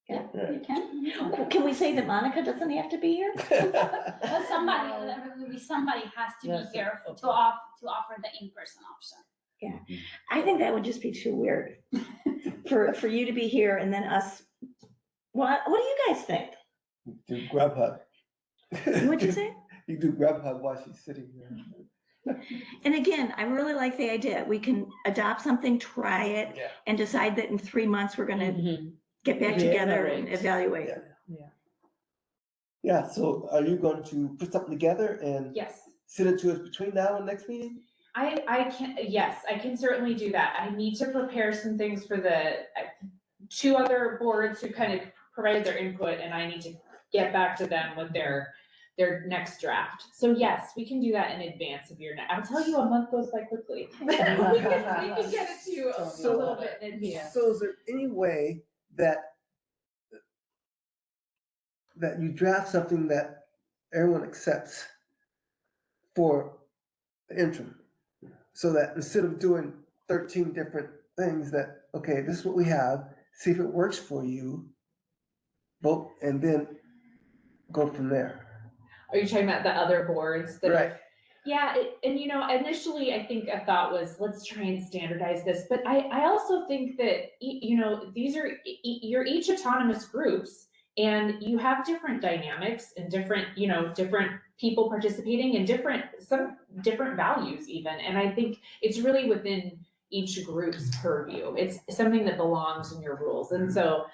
Yeah, you can. Can we say that Monica doesn't have to be here? Well, somebody has to Yes, be here okay. to offer the in-person option. I think that would just be too weird for you to be here and then us. What do you guys think? Do Grubhub. What'd you say? You do Grubhub while she's sitting there. And again, I really like the idea. We can adopt something, try it, Yeah. and decide that in 3 months, we're gonna get back Yeah, together and right. evaluate. Yeah, so are you going to put something together and Yes. send it to us between now and next meeting? I can, yes, I can certainly do that. I need to prepare some things for the two other boards who kind of provided their input, and I need to get back to them with their next draft. So yes, we can do that in advance of your I'll tell you, a month goes by quickly. We can get it to you a little bit in advance. So is there any way that you draft something that everyone accepts for the interim? So that instead of doing 13 different things that, okay, this is what we have, see if it works for you, vote, and then go from there. Are you talking about the other boards that Right. Yeah, and you know, initially, I think a thought was, let's try and standardize this, but I also think that, you know, these are, you're each autonomous groups, and you have different dynamics and different, you know, different people participating and some different values even, and I think it's really within each group's purview. It's something that belongs in your rules, and so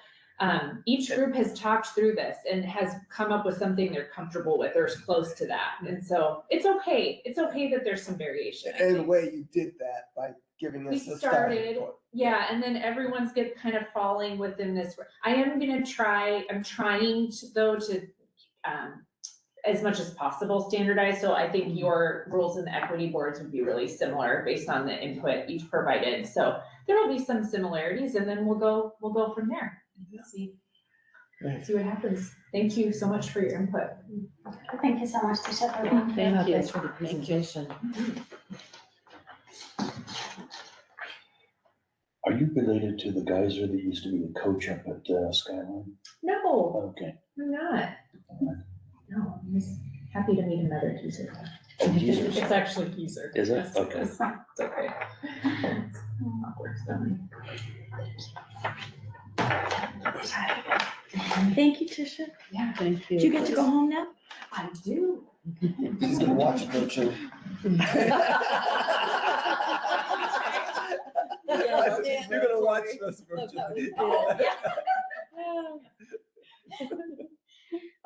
each group has talked through this and has come up with something they're comfortable with or is close to that. And so it's okay. It's okay that there's some variation. In a way, you did that by giving us We a starting started, point. yeah, and then everyone's kind of falling within this. I'm trying to, though, to as much as possible standardize. So I think your rules in the equity boards would be really similar based on the input you've provided. So there will be some similarities, and then we'll go from there. See what happens. Thank you so much for your input. Thank you so much, Tisha, for being here. Thank you. Thanks for the presentation. Are you related to the geyser that used to be the coach up at Skyline? No, Okay. I'm not. No, I'm just happy to meet another geezer. Oh, geezers. It's actually geezer. Is it? Yes, Okay. It's okay. It's awkward spelling. Thank you, Tisha. Yeah, Thank you. Do you get to go home now? I do. She's gonna watch it virtually. You're gonna watch us virtually.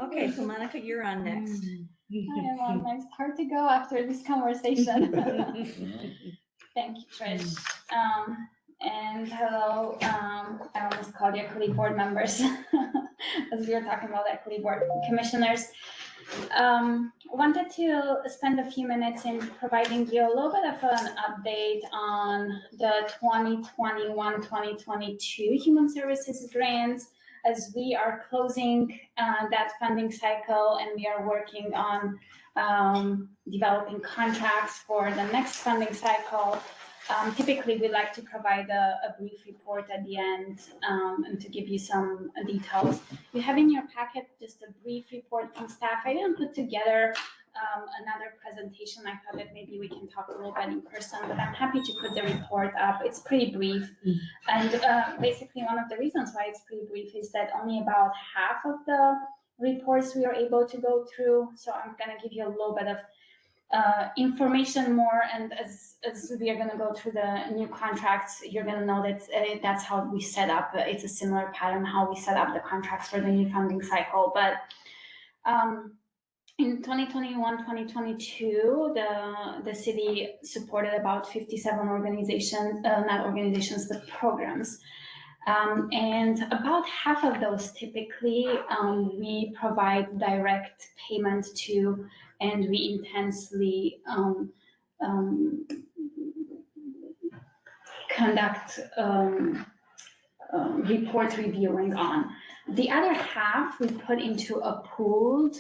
Okay, so Monica, you're on next. I am on next. Hard to go after this conversation. Thank you, Trish. And hello, I almost called you equity board members as we were talking about equity board commissioners. Wanted to spend a few minutes in providing you a little bit of an update on the 2021-2022 Human Services grants, as we are closing that funding cycle, and we are working on developing contracts for the next funding cycle. Typically, we like to provide a brief report at the end and to give you some details. You have in your packet just a brief report from staff. I didn't put together another presentation. I thought that maybe we can talk a little bit in person, but I'm happy to put the report up. It's pretty brief. And basically, one of the reasons why it's pretty brief is that only about half of the reports we are able to go through. So I'm going to give you a little bit of information more, and as we are going to go through the new contracts, you're going to know that that's how we set up. It's a similar pattern how we set up the contracts for the new funding cycle. But in 2021-2022, the city supported about 57 organizations, not organizations, but programs. And about half of those typically we provide direct payment to, and we intensely conduct report reviewing on. The other half we put into a pooled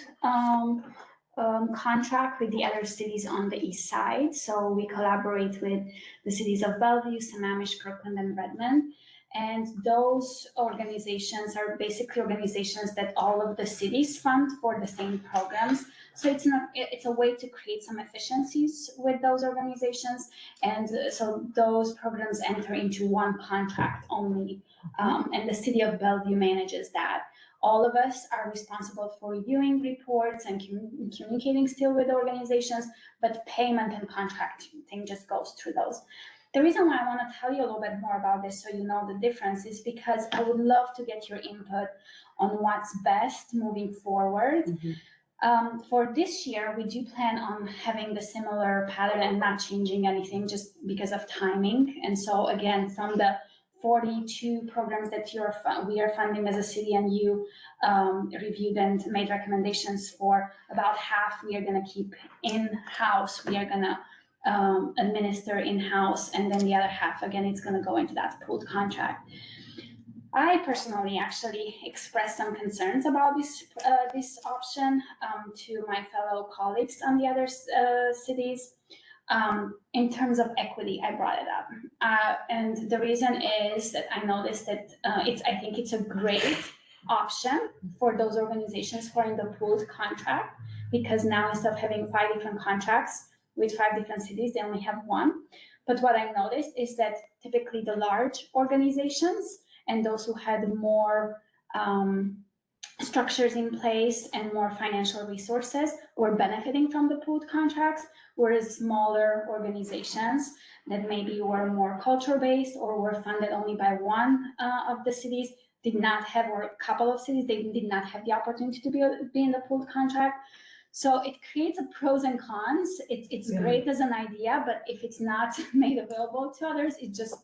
contract with the other cities on the east side. So we collaborate with the cities of Bellevue, Sammamish, Kirkland, and Redmond. And those organizations are basically organizations that all of the cities fund for the same programs. So it's a way to create some efficiencies with those organizations. And so those programs enter into one contract only. And the city of Bellevue manages that. All of us are responsible for reviewing reports and communicating still with organizations, but payment and contracting just goes through those. The reason why I want to tell you a little bit more about this, so you know the difference, is because I would love to get your input on what's best moving forward. For this year, we do plan on having the similar pattern and not changing anything just because of timing. And so again, from the 42 programs that we are funding as a city, and you reviewed and made recommendations for, about half we are going to keep in-house. We are going to administer in-house, and then the other half, again, it's going to go into that pooled contract. I personally actually expressed some concerns about this option to my fellow colleagues on the other cities. In terms of equity, I brought it up, and the reason is that I noticed that I think it's a great option for those organizations who are in the pooled contract, because now instead of having 5 different contracts, with 5 different cities, they only have one. But what I noticed is that typically the large organizations and those who had more structures in place and more financial resources were benefiting from the pooled contracts, whereas smaller organizations that maybe were more culture-based or were funded only by one of the cities did not have, or a couple of cities, they did not have the opportunity to be in the pooled contract. So it creates a pros and cons. It's great as an idea, but if it's not made available to others, it just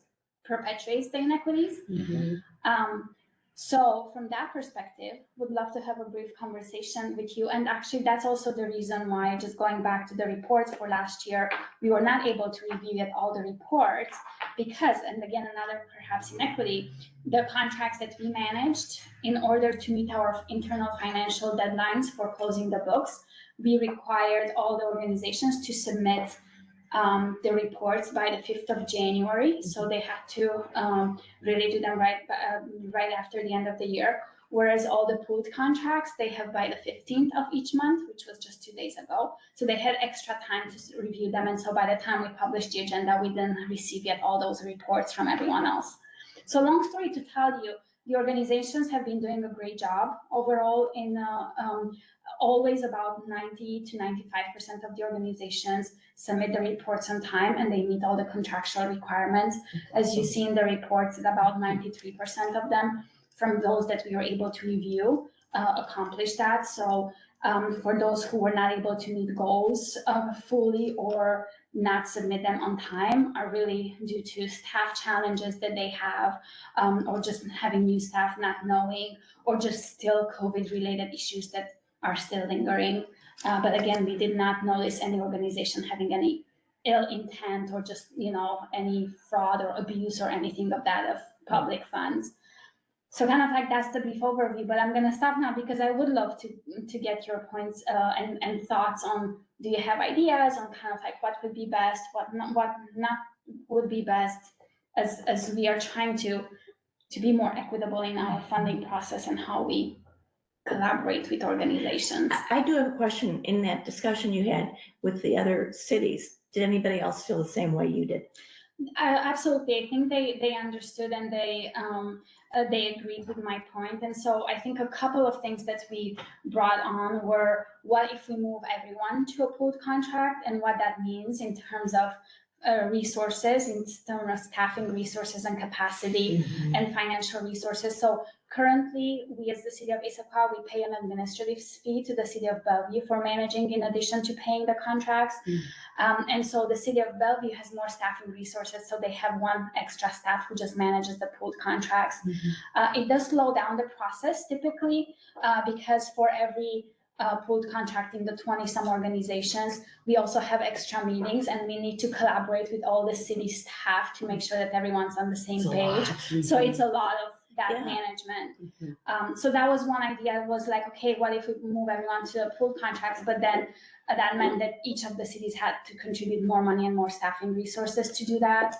perpetuates the inequities. So from that perspective, would love to have a brief conversation with you. And actually, that's also the reason why, just going back to the reports for last year, we were not able to review yet all the reports because, and again, another perhaps inequity, the contracts that we managed in order to meet our internal financial deadlines for closing the books, we required all the organizations to submit the reports by the 5th of January. So they had to really do them right after the end of the year. Whereas all the pooled contracts, they have by the 15th of each month, which was just 2 days ago. So they had extra time to review them. And so by the time we published the agenda, we didn't receive yet all those reports from everyone else. So long story to tell you, the organizations have been doing a great job overall in always about 90 to 95% of the organizations submit the reports on time and they meet all the contractual requirements. As you see in the reports, about 93% of them from those that we were able to review accomplished that. So for those who were not able to meet goals fully or not submit them on time are really due to staff challenges that they have, or just having new staff not knowing, or just still COVID-related issues that are still lingering. But again, we did not notice any organization having any ill intent or just, any fraud or abuse or anything of that of public funds. So kind of like that's the brief overview, but I'm gonna stop now because I would love to get your points and thoughts on, do you have ideas on kind of like what would be best, what not would be best as we are trying to be more equitable in our funding process and how we collaborate with organizations. I do have a question. In that discussion you had with the other cities, did anybody else feel the same way you did? Absolutely. I think they understood and they agreed with my point. And so I think a couple of things that we brought on were, what if we move everyone to a pooled contract and what that means in terms of resources, in terms of staffing resources and capacity and financial resources. So currently, we as the city of Issaquah, we pay an administrative fee to the city of Bellevue for managing in addition to paying the contracts. And so the city of Bellevue has more staffing resources. So they have one extra staff who just manages the pooled contracts. It does slow down the process typically because for every pooled contract in the 20-some organizations, we also have extra meetings and we need to collaborate with all the city staff to make sure that everyone's on the same page. So it's a lot of that management. So that was one idea, was like, okay, what if we move everyone to the pooled contracts? But then that meant that each of the cities had to contribute more money and more staffing resources to do that.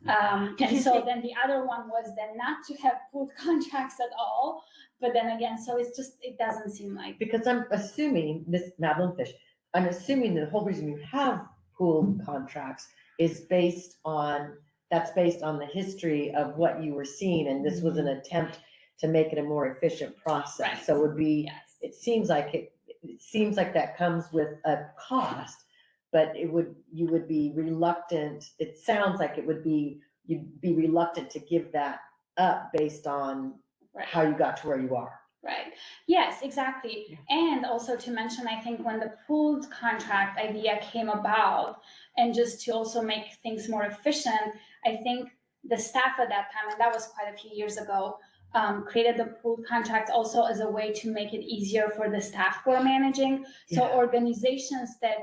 And so then the other one was then not to have pooled contracts at all. But then again, so it's just, it doesn't seem like. Because I'm assuming, Miss Madeline Fish, I'm assuming the whole reason you have pooled contracts is based on the history of what you were seeing, and this was an attempt to make it a more efficient process. Right. So it would be, Yes. it seems like that comes with a cost, but you would be reluctant, it sounds like you'd be reluctant to give that up based on how you got to where you are. Right. Yes, exactly. And also to mention, I think when the pooled contract idea came about, and just to also make things more efficient, I think the staff at that time, and that was quite a few years ago, created the pooled contract also as a way to make it easier for the staff who are managing. So organizations that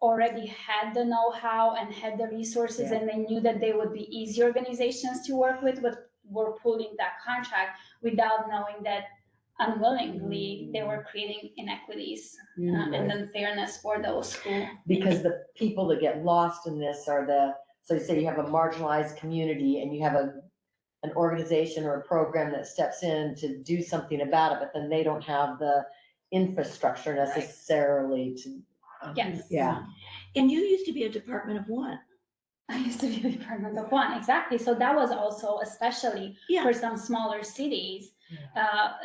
already had the know-how and had the resources and they knew that they would be easy organizations to work with, but were pulling that contract without knowing that unwillingly they were creating inequities and unfairness for those who. Because the people that get lost in this are so say you have a marginalized community and you have an organization or a program that steps in to do something about it, but then they don't have the infrastructure necessarily to Yes. Yeah. And you used to be a department of one. I used to be a department of one, exactly. So that was also, especially Yeah. for some smaller cities,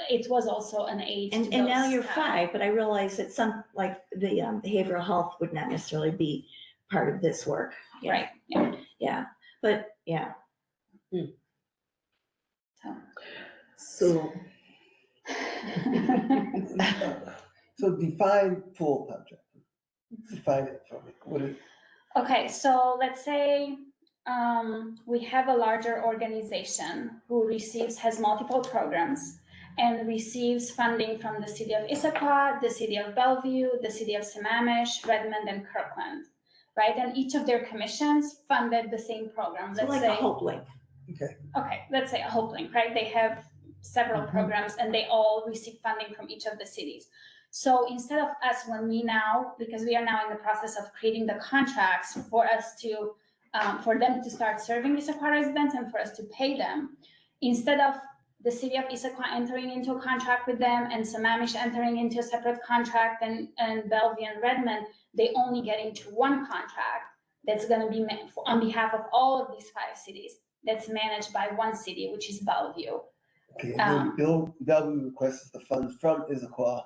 it was also an aid to And now those you're staff. 5, but I realize that some, like the behavioral health would not necessarily be part of this work. Yeah. Right, yeah. Yeah, but yeah. So, So define full contract. Define it for me. What is, Okay, so let's say we have a larger organization who has multiple programs and receives funding from the city of Issaquah, the city of Bellevue, the city of Sammamish, Redmond, and Kirkland, right? And each of their commissions funded the same program. So Let's like say, a Hope Link. okay, let's say a Hope Link, right? They have several programs and they all receive funding from each of the cities. So instead of us, because we are now in the process of creating the contracts for us to, for them to start serving Issaquah residents and for us to pay them, instead of the city of Issaquah entering into a contract with them and Sammamish entering into a separate contract and Bellevue and Redmond, they only get into one contract that's gonna be on behalf of all of these 5 cities, that's managed by one city, which is Bellevue. okay, and then Bellevue requests the funds from Issaquah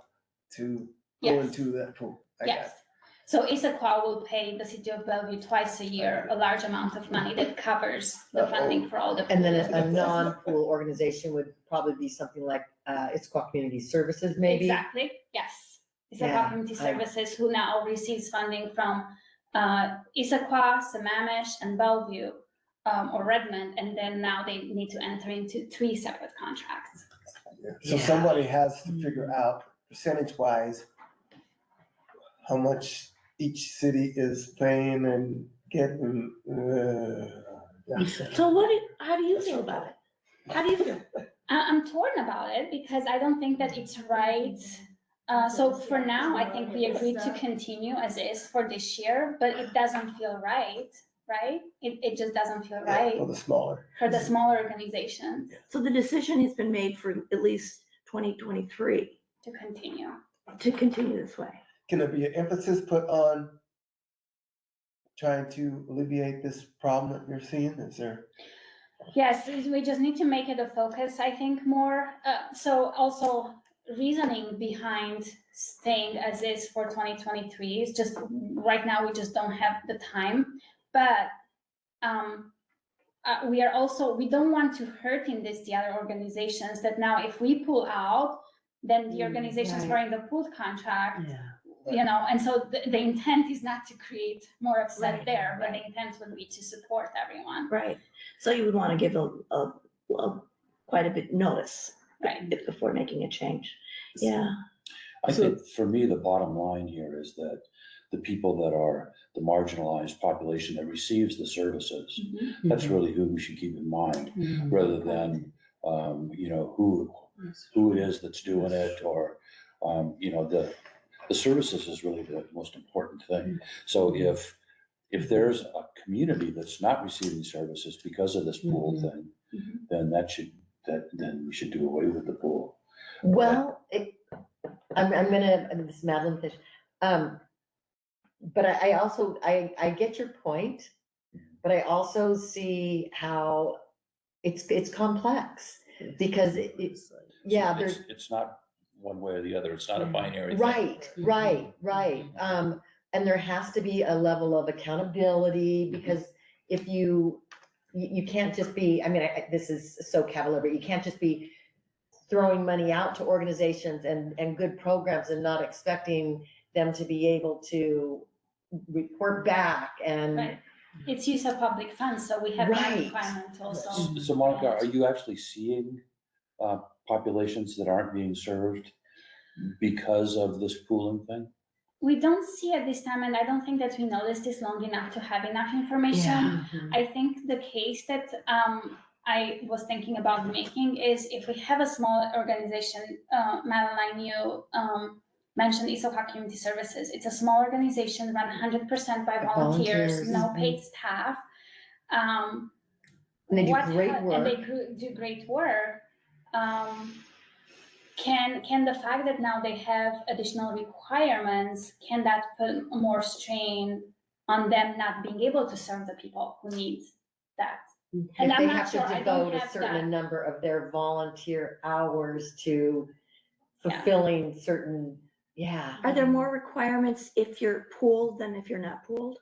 to go Yes. into that pool. I got it. Yes. So Issaquah will pay the city of Bellevue twice a year, a large amount of money that covers the funding for all the. And then pools. a non-pool organization would probably be something like Issaquah Community Services, maybe? Exactly, yes. Issaquah Yeah, Community Services, who now receives funding from Issaquah, Sammamish, and Bellevue, or Redmond, and then now they need to enter into 3 separate contracts. So somebody has to figure out percentage-wise how much each city is paying and getting, yeah. So how do you feel about it? How do you feel? I'm torn about it because I don't think that it's right. So for now, I think we agreed to continue as is for this year, but it doesn't feel right? It just doesn't feel right For the smaller. for the smaller organizations So the decision has been made for at least 2023 to continue. to continue this way. Can there be an emphasis put on trying to alleviate this problem that you're seeing? Is there? Yes, we just need to make it a focus, I think, more. So also reasoning behind staying as is for 2023 is just, right now, we just don't have the time. But we don't want to hurt in this the other organizations that now if we pull out, then the organizations who are in the pooled contract, and so the intent is not to create more upset there, but the intent would be to support everyone. Right. So you would want to give quite a bit notice. Right. Before making a change. Yeah. I think for me, the bottom line here is that the people that are the marginalized population that receives the services, that's really who we should keep in mind, rather than, who it is that's doing it, or, the services is really the most important thing. So if there's a community that's not receiving services because of this pool thing, then then we should do away with the pool. Well, I'm gonna, this is Madeline Fish. But I also, I get your point, but I also see how it's complex, because it's, yeah, there's. It's not one way or the other. It's not a binary thing. Right. And there has to be a level of accountability, because if you can't just be, I mean, this is so cavalier, but you can't just be throwing money out to organizations and good programs and not expecting them to be able to report back and. Right. It's use of public funds, so we have that Right. requirement also. So Monica, are you actually seeing populations that aren't being served because of this pooling thing? We don't see at this time, and I don't think that we noticed this long enough to have enough information. I think the case that I was thinking about making is if we have a small organization, Madeline, you mentioned Issaquah Community Services. It's a small organization run 100% by volunteers, no paid staff. And they do great work. And they do great work. can the fact that now they have additional requirements, can that put more strain on them not being able to serve the people who need that? And If I'm they not have sure, to I don't devote a have certain that. number of their volunteer hours to Yeah. fulfilling certain, yeah. Are there more requirements if you're pooled than if you're not pooled?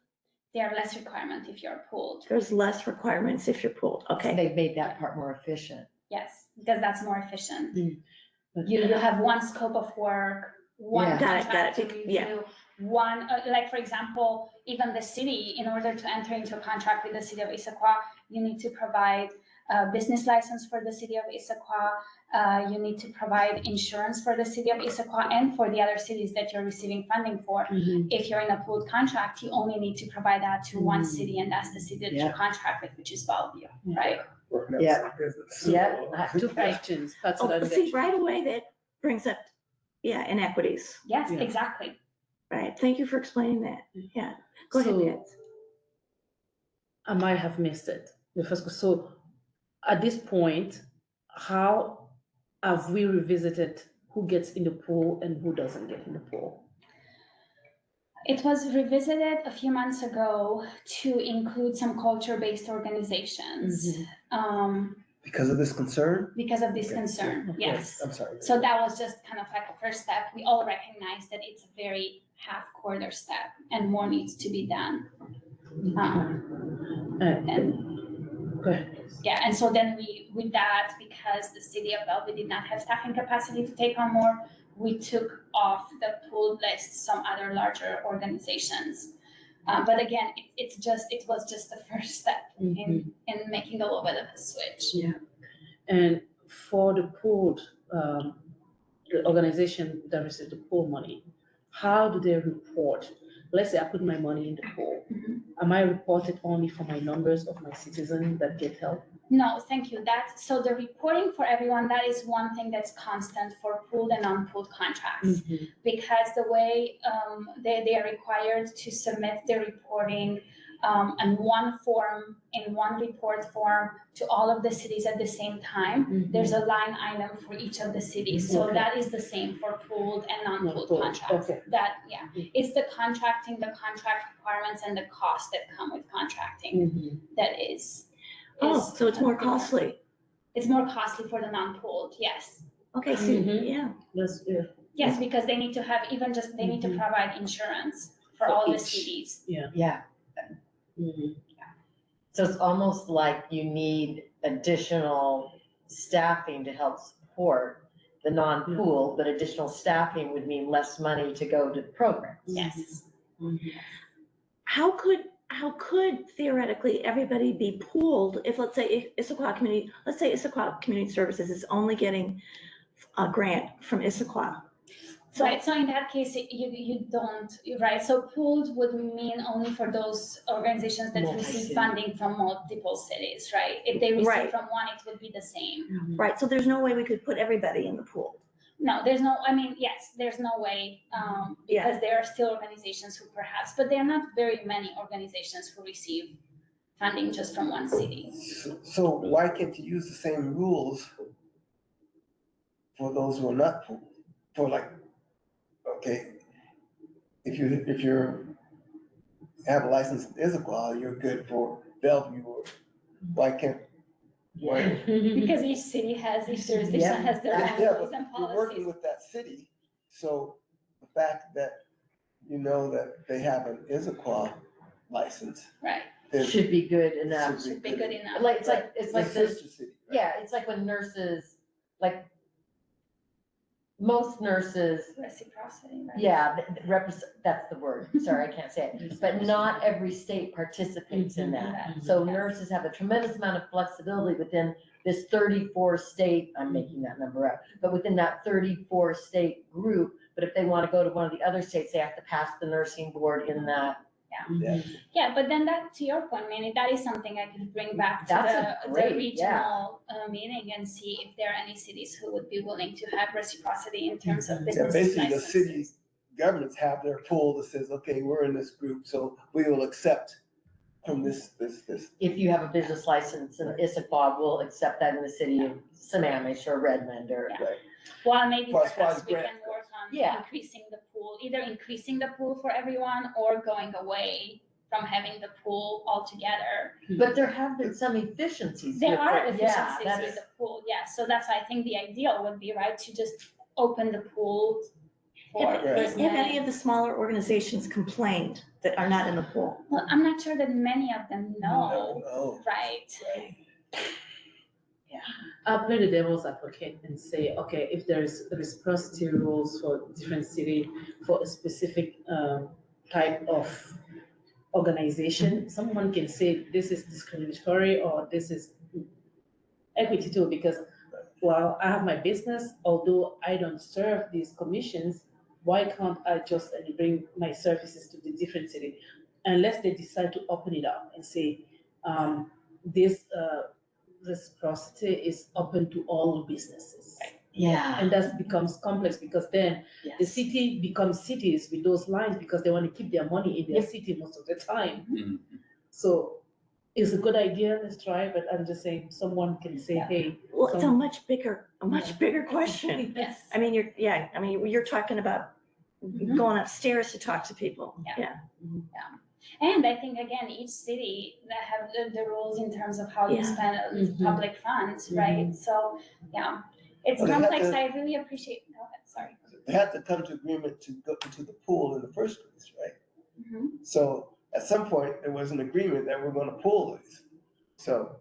There are less requirements if you're pooled. There's less requirements if you're pooled, okay. They've made that part more efficient. Yes, because that's more efficient. But You have one scope of work, one Yeah. Got it, contract to yeah. review, one, like, for example, even the city, in order to enter into a contract with the city of Issaquah, you need to provide a business license for the city of Issaquah. You need to provide insurance for the city of Issaquah and for the other cities that you're receiving funding for. If you're in a pooled contract, you only need to provide that to one city, and that's the city that you Yeah. contract with, which is Bellevue, right? Working out Yeah. some business. Yeah. Two questions, that's what Oh, I'm see, right away, that brings up, yeah, inequities, Yes, Yeah. exactly. right? Thank you for explaining that, yeah. Go ahead, So- Pat. I might have missed it. The first, so at this point, how have we revisited who gets in the pool and who doesn't get in the pool? It was revisited a few months ago to include some culture-based organizations, Because of this concern? because of this Okay, concern, so- yes. I'm sorry. So that was just kind of like a first step. We all recognize that it's a very half-quarter step and more needs to be done. And Go ahead, please. yeah, and so then with that, because the city of Bellevue did not have staffing capacity to take on more, we took off the pool list some other larger organizations. But again, it was just the first step in making a little bit of a switch. And for the pooled, the organization that receives the pool money, how do they report? Let's say I put my money in the pool. Am I reported only for my numbers of my citizens that get help? No, thank you. So the reporting for everyone, that is one thing that's constant for pooled and non-pooled contracts. Because the way they are required to submit their reporting in one form, in one report form to all of the cities at the same time, there's a line item for each of the cities. So Okay. that is the same for pooled and non-pooled Non-pooled, contracts. okay. That, yeah, it's the contracting, the contract requirements and the costs that come with contracting that is. Oh, is so it's more different. costly. It's more costly for the non-pooled, yes. Okay, so, Mhm. yeah, That's, yeah. Yes, because they need to have they need to provide insurance for For all the each. cities. Yeah. Mhm. So it's almost like you need additional staffing to help support the non-pool, but additional staffing would mean less money to go to programs. Yes. how could theoretically everybody be pooled if, let's say, Issaquah Community Services is only getting a grant from Issaquah? So- Right, so in that case, you don't, right, so pooled would mean only for those organizations that Multi-city. receive funding from multiple cities, right? If they receive Right. from one, it would be the same. Right, so there's no way we could put everybody in the pool. No, there's no, I mean, yes, there's no way, Yeah. because there are still organizations who perhaps, but there are not very many organizations who receive funding just from one city. So why can't you use the same rules for those who are not pooled? For like, okay, if you're have a license in Issaquah, you're good for Bellevue, or why can't? Why? Because each city has, each jurisdiction has their Yeah, own but rules and you're working policies. with that city, so the fact that you know that they have an Issaquah license Right, is. Should be good enough. should be good enough. Like, it's like Their this, sister city, right? yeah, it's like when nurses, like, most nurses, Reciprocity, right? yeah, that's the word, sorry, I can't say it. But not every state participates in that. So nurses have a tremendous amount of flexibility within this 34 state, I'm making that number up, but within that 34 state group. But if they want to go to one of the other states, they have to pass the nursing board in that. Yeah, but then that, to your point, Manny, that is something I could bring back to That's the great, yeah. regional meeting and see if there are any cities who would be willing to have reciprocity in terms of Yeah, business basically the licenses. city governments have their pool that says, okay, we're in this group, so we will accept from this. If you have a business license in Issaquah, we'll accept that in the city of Sammamish or Redmond or. Yeah. Well, maybe Well, as far perhaps as we grant can work on Yeah. increasing the pool, either increasing the pool for everyone or going away from having the pool altogether. But there have been some efficiencies. There with are it. Yeah, efficiencies that's- with the pool, yes, so that's why I think the ideal would be, right, to just open the pool for Have Right. as have any many. of the smaller organizations complained that are not in the pool? Well, I'm not sure that many of them know, No. right? I'll play the devil's advocate and say, okay, if there's reciprocity rules for different city for a specific type of organization, someone can say this is discriminatory or this is equity too, because while I have my business, although I don't serve these commissions, why can't I just bring my services to the different city? Unless they decide to open it up and say, this reciprocity is open to all businesses. Yeah. And that becomes complex because then the Yes. city becomes cities with those lines because they want to keep their money in their Yep. city most of the time. Mhm. So it's a good idea, let's try, but I'm just saying, someone can say, Yeah. hey. Well, it's a some- much bigger question. Yes. I mean, you're talking about Mhm. going upstairs to talk to people. Yeah. And I think, again, each city that have the rules in terms of how you Yeah. spend Mhm. public funds, right? So, yeah, it's Well, they have complex, to- I really appreciate, go ahead, sorry. They have to come to agreement to go into the pool in the first place, right? Mhm. So at some point, there was an agreement that we're gonna pool these. So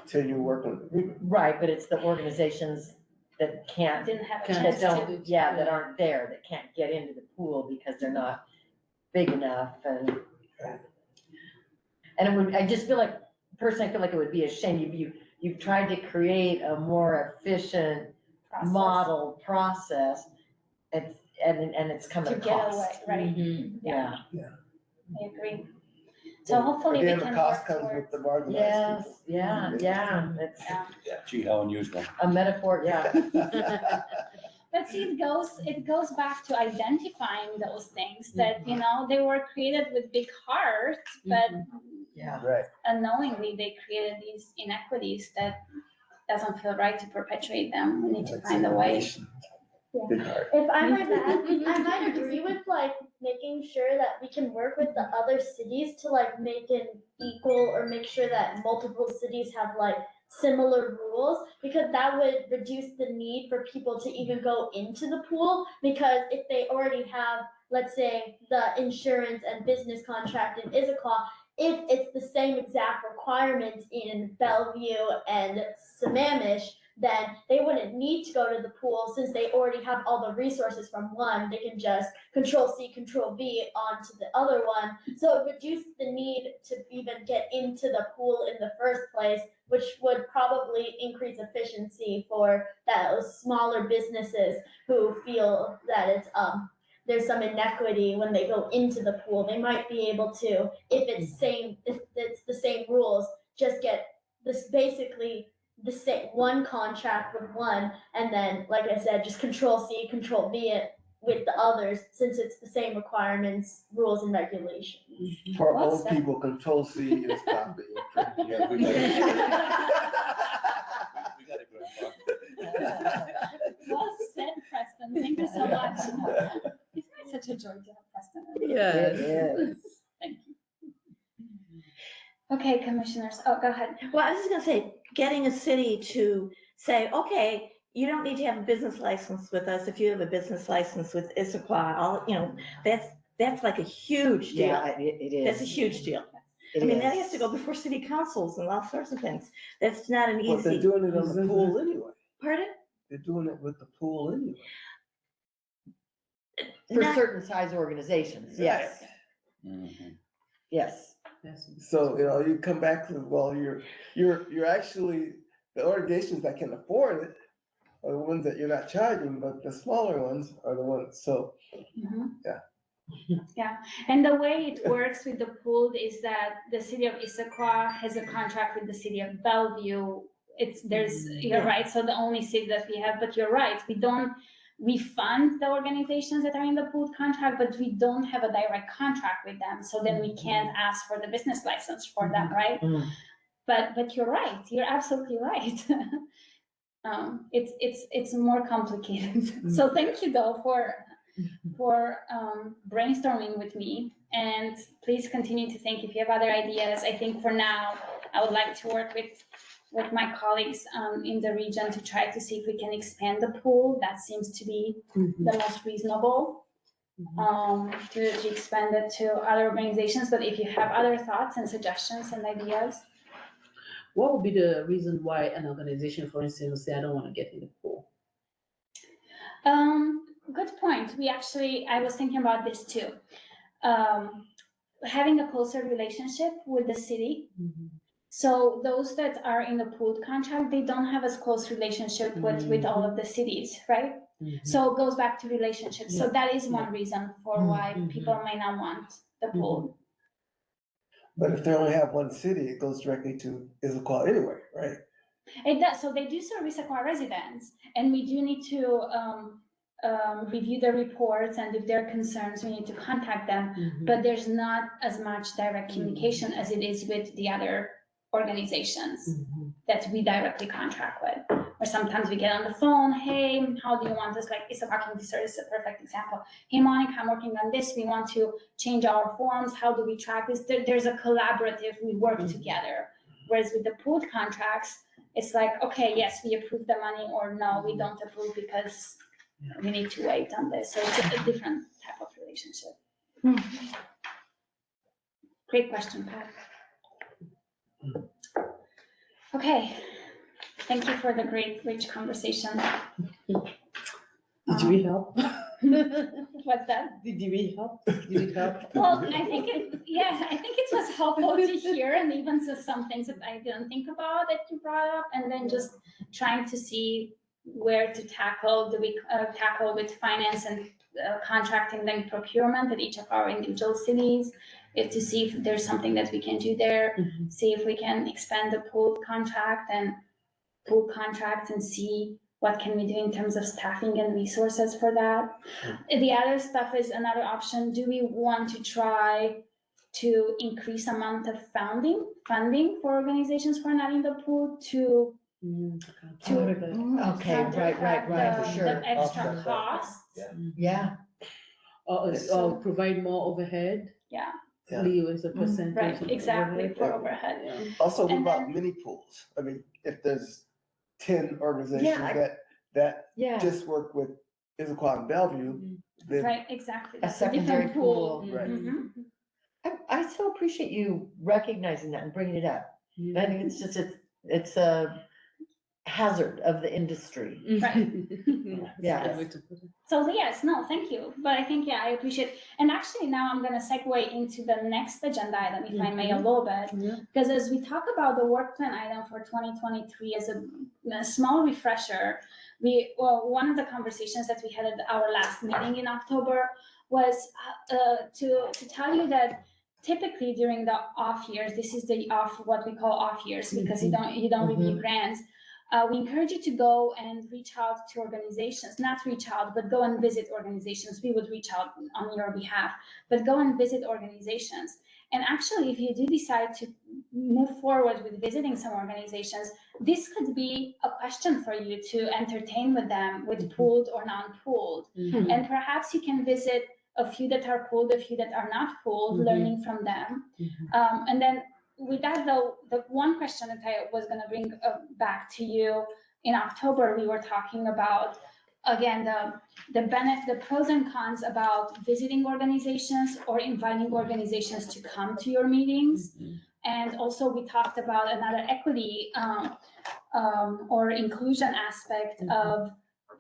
till you work on the agreement. Right, but it's the organizations that can't, Didn't have a Can't chance that to. don't, yeah, that aren't there, that can't get into the pool because they're not big enough and. And it would, I just feel like, personally, I feel like it would be a shame, you've tried to create a more efficient process model process. And it's come To at a get cost. away, right? Mhm. Yeah, I agree. So hopefully we Again, can the cost work comes towards. with the marginalized yes, people. yeah, it's Yeah. Yeah, gee, how unusual. a metaphor, yeah. But see, it goes back to identifying those things that, you know, they were created with big heart, but Yeah. Right. unknowingly they created these inequities that doesn't feel right to perpetuate them. We need to Like find a way. segregation. Big heart. If I might add, I might agree with like making sure that we can work with the other cities to like make it equal or make sure that multiple cities have like similar rules, because that would reduce the need for people to even go into the pool, because if they already have, let's say, the insurance and business contract in Issaquah, if it's the same exact requirements in Bellevue and Sammamish, then they wouldn't need to go to the pool since they already have all the resources from one. They can just Control C, Control V onto the other one. So it reduced the need to even get into the pool in the first place, which would probably increase efficiency for those smaller businesses who feel that it's there's some inequity when they go into the pool. They might be able to, if it's the same rules, just get this basically the same one contract with one, and then, like I said, just Control C, Control V it with the others, since it's the same requirements, rules, and regulations. For Well old said. people, Control C is copy. Yeah, we gotta go. Well said, Preston. Thank you so much. It's such a joy to have Preston. It is. Thank you. Okay, commissioners. Oh, go ahead. Well, I was just gonna say, getting a city to say, okay, you don't need to have a business license with us if you have a business license with Issaquah, that's like a huge deal. Yeah, it is. That's a huge deal. It I mean, that is. has to go before city councils and all sorts of things. That's not an But they're easy, doing it on the pool anyway. pardon? They're doing it with the pool anyway. For Not- certain size organizations, yes, Mhm. yes. Yes. So, you come back to, well, you're actually, the organizations that can afford it are the ones that you're not charging, but the smaller ones are the ones, so. Yeah. Yeah, and the way it works with the pool is that the city of Issaquah has a contract with the city of Bellevue. You're right, so the only city that we have, but you're right, we fund the organizations that are in the pool contract, but we don't have a direct contract with them, so then we can't ask for the business license for them, right? Mm. But you're right, you're absolutely right. it's more complicated. So thank you though for brainstorming with me, and please continue to think if you have other ideas. I think for now, I would like to work with my colleagues in the region to try to see if we can expand the pool. That seems to be the most reasonable, to expand it to other organizations. But if you have other thoughts and suggestions and ideas. What would be the reason why an organization, for instance, would say, I don't want to get in the pool? Good point. I was thinking about this too. Having a closer relationship with the city. So those that are in the pooled contract, they don't have as close relationship with all of the cities, right? So it goes back to relationships. So that is one reason for why people may not want the pool. But if they only have one city, it goes directly to Issaquah anyway, right? It does. So they do serve Issaquah residents, and we do need to review the reports, and if there are concerns, we need to contact them. But there's not as much direct communication as it is with the other organizations that we directly contract with. Or sometimes we get on the phone, hey, how do you want this? Like Issaquah Community Service is a perfect example. Hey, Monica, I'm working on this. We want to change our forms. How do we track this? There's a collaborative, we work together. Whereas with the pooled contracts, it's like, okay, yes, we approve the money, or no, we don't approve because we need to wait on this. So it's a different type of relationship. Great question, Pat. Okay. Thank you for the great, rich conversation. Did we help? What's that? Did we help? Did it help? Well, I think it was helpful to hear, and even some things that I didn't think about that you brought up, and then just trying to see where to tackle. Do we tackle with finance and contracting, then procurement at each of our individual cities, to see if there's something that we can do there, see if we can expand the pool contract and see what can we do in terms of staffing and resources for that. The other stuff is another option. Do we want to try to increase amount of funding for organizations who are not in the pool to Okay, right, for sure. the extra Offset that. costs? Yeah, Or provide more overhead? Yeah, Leave as a percentage. right, of exactly, overhead? for overhead. Yeah. Also, what And about then- mini pools? I mean, if there's 10 organizations Yeah, that yeah. just work with Issaquah and Bellevue, then Right, exactly. A That's secondary different pool. pool. Right. Mhm. I so appreciate you recognizing that and bringing it up. Yeah. I think it's just, it's a hazard of the industry. Right. Yeah. Good way to put it. So yes, no, thank you. But I think, I appreciate, and actually now I'm gonna segue into the next agenda item, if I may, a little bit. Yeah. Because as we talk about the work plan item for 2023 as a small refresher, one of the conversations that we had at our last meeting in October was to tell you that typically during the off years, this is what we call off years, because you don't review grants. We encourage you to go and reach out to organizations, not reach out, but go and visit organizations. We would reach out on your behalf, but go and visit organizations. And actually, if you do decide to move forward with visiting some organizations, this could be a question for you to entertain with them, with pooled or non-pooled. And perhaps you can visit a few that are pooled, a few that are not pooled, learning from them. And then with that though, the one question that I was gonna bring back to you in October, we were talking about, again, the pros and cons about visiting organizations or inviting organizations to come to your meetings. And also we talked about another equity or inclusion aspect of,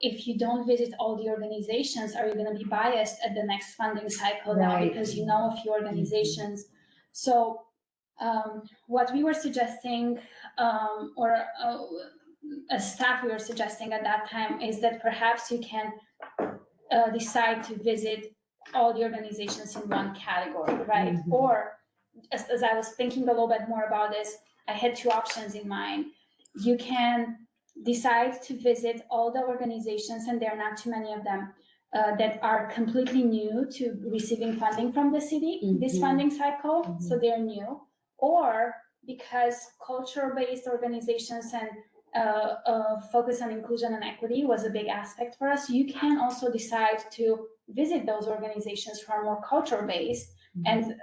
if you don't visit all the organizations, are you gonna be biased at the next funding cycle now Right. because you know a few organizations? So what we were suggesting, or as staff we were suggesting at that time, is that perhaps you can decide to visit all the organizations in one category, right? Or as I was thinking a little bit more about this, I had two options in mind. You can decide to visit all the organizations, and there are not too many of them, that are completely new to receiving funding from the city, this funding cycle, so they're new. Or because culture-based organizations and focus on inclusion and equity was a big aspect for us. You can also decide to visit those organizations who are more culture based and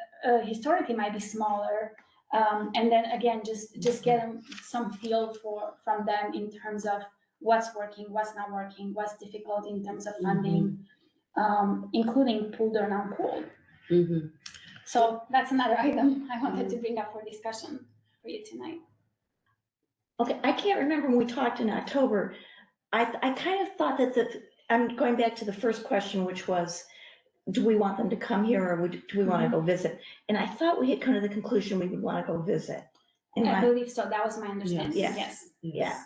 historically might be smaller. And then again, just get some feel from them in terms of what's working, what's not working, what's difficult in terms of funding, including pooled or non-pooled. So that's another item I wanted to bring up for discussion for you tonight. Okay, I can't remember when we talked in October. I kind of thought that I'm going back to the first question, which was, do we want them to come here or do we want to go visit? And I thought we had come to the conclusion we would want to go visit. I believe so. That was my understanding. Yes. Yes. Yeah.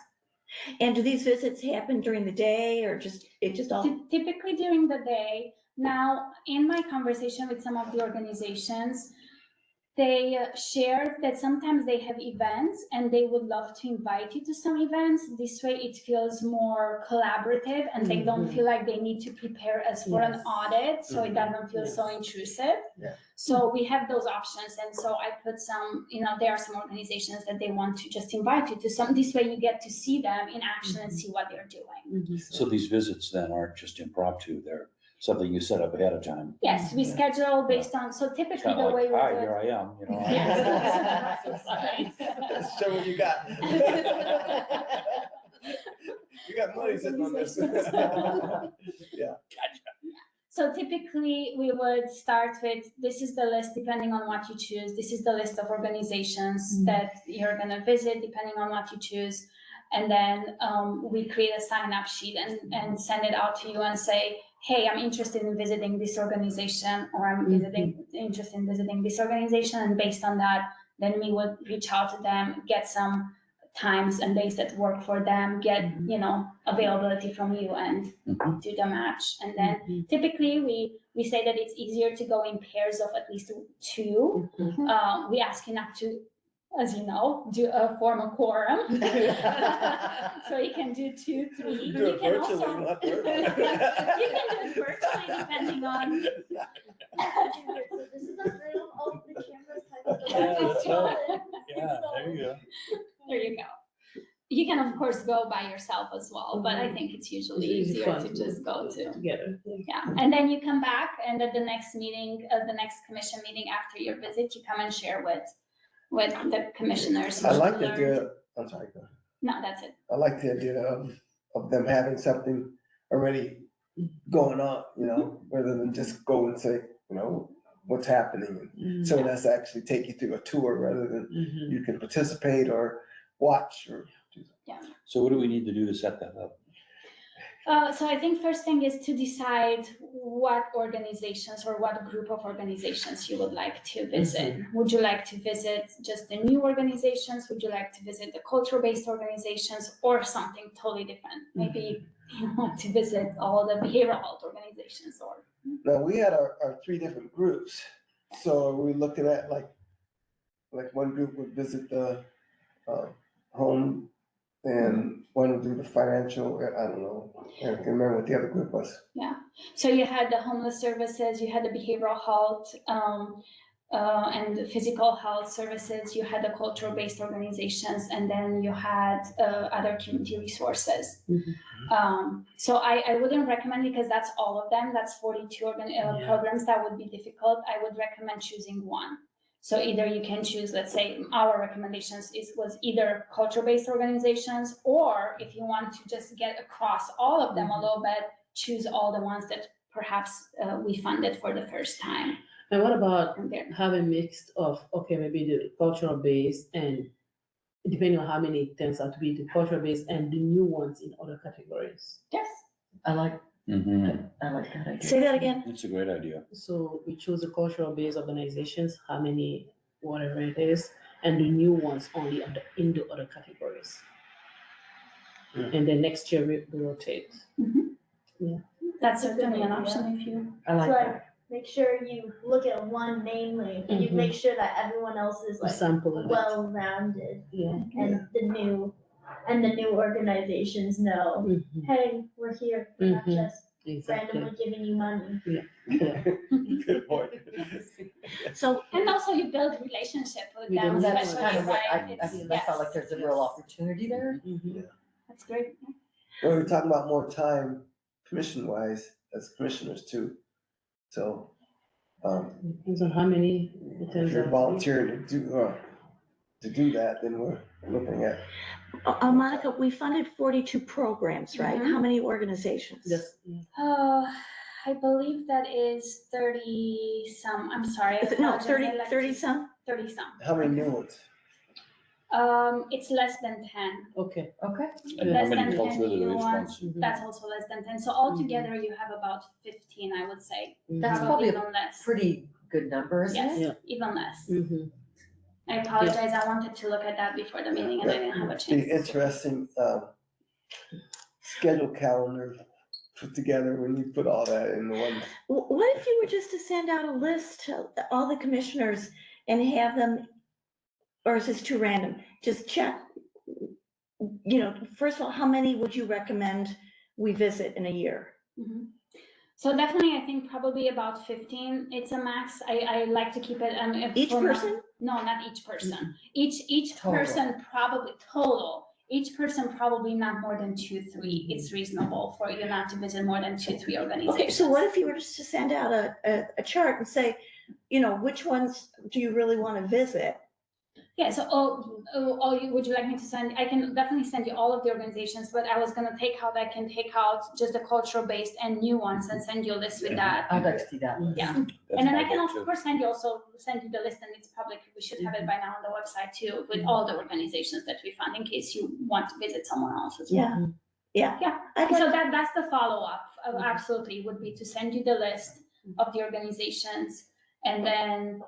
And do these visits happen during the day or it just all? Typically during the day. Now, in my conversation with some of the organizations, they shared that sometimes they have events and they would love to invite you to some events. This way it feels more collaborative and they don't feel like they need to prepare as for an audit, so it doesn't feel so intrusive. Yeah. So we have those options, and so I put some, there are some organizations that they want to just invite you to some, this way you get to see them in action and see what they're doing. So these visits then aren't just impromptu, they're something you set up ahead of time. Yes, we schedule based on, so It's typically kind the of way like, we hi, do it. here I am, Let's show what you got. You got money sitting on this. Yeah. So typically we would start with, this is the list depending on what you choose. This is the list of organizations that you're gonna visit depending on what you choose. And then we create a sign-up sheet and send it out to you and say, hey, I'm interested in visiting this organization, or I'm interested in visiting this organization. And based on that, then we would reach out to them, get some times and days that work for them, get, availability from you and do the match. And then typically we say that it's easier to go in pairs of at least two. We ask you not to, as you know, form a quorum. So you can do 2, 3. Do You it can virtually, also, not you can do it virtually depending on. So this is a room, all the cameras type of. that's right. Yeah, there you go. There you go. You can of course go by yourself as well, but I think it's usually easier to just go to. Together. Yeah, and then you come back and at the next meeting, the next commission meeting after your visit, you come and share with the commissioners. I what like you the learned. idea, I'm sorry, go ahead. No, that's it. I like the idea of them having something already going on, rather than just go and say, what's happening. And so that's actually take you through a tour rather than you can participate or watch or do something. So what do we need to do to set that up? So I think first thing is to decide what organizations or what group of organizations you would like to visit. Would you like to visit just the new organizations? Would you like to visit the culture-based organizations or something totally different? Maybe you want to visit all the behavioral health organizations or. Now, we had our 3 different groups. So we looking at like one group would visit the home and one would do the financial, I don't know, I can't remember what the other group was. Yeah, so you had the homeless services, you had the behavioral health, and the physical health services, you had the cultural-based organizations, and then you had other community resources. So I wouldn't recommend, because that's all of them, that's 42 programs, that would be difficult. I would recommend choosing one. So either you can choose, let's say, our recommendations was either culture-based organizations, or if you want to just get across all of them a little bit, choose all the ones that perhaps we funded for the first time. And what about Okay. having mixed of, maybe the cultural base and depending on how many it turns out to be the cultural base and the new ones in other categories? Yes. I like that idea. Say that again. It's a great idea. So we choose the cultural based organizations, how many, whatever it is, and the new ones only in the other categories. And then next year we rotate. That's certainly an option if you. I like So that. make sure you look at one mainly, and you make sure that everyone else is like Sample of it. well-rounded, Yeah. and the new organizations know, hey, we're here, we're not just Exactly. randomly giving you money. Yeah. Good point. So, And also you build relationship with We them, don't- That's especially, kind of what right? I It's- felt yes, like there's a real opportunity there. That's great. Well, we're talking about more time, commission-wise, as commissioners too. So, Depends on how many. if you're volunteering to do that, then we're looking at, Monica, we funded 42 programs, right? Mhm. How many organizations? Yes. Oh, I believe that is 30 some, I'm sorry. I Is it, no, apologize, 30, I like 30 to- some? 30 some. how many new ones? It's less than 10. Okay. Okay. And how Less many than 10 culturally new rich ones. ones? That's also less than 10. So altogether you have about 15, I would say. That's probably a even less. pretty good number, isn't it? Yes, even less. Mhm. I apologize. I wanted to look at that before the meeting and I didn't have a Be chance. to. interesting, schedule calendar put together when you put all that in one. What if you were just to send out a list to all the commissioners and have them, or is this too random? Just check, first of all, how many would you recommend we visit in a year? Mhm. So definitely, I think probably about 15. It's a max. I like to keep it. Each for my- person? No, not each person. Each Total. person probably total. Each person probably not more than 2, 3. It's reasonable for you not to visit more than 2, 3 organizations. Okay, so what if you were just to send out a chart and say, which ones do you really want to visit? Yeah, so would you like me to send, I can definitely send you all of the organizations, but I was gonna take out just the cultural based and new ones and send you a list with that. I'd like to see that. Yeah, That's and then my I can vote, of too. course send you the list and it's public, we should have it by now on the website too, with all the organizations that we fund in case you want to visit someone else as well. Yeah. Yeah, I'd so like, that's the follow-up, absolutely, would be to send you the list of the organizations and then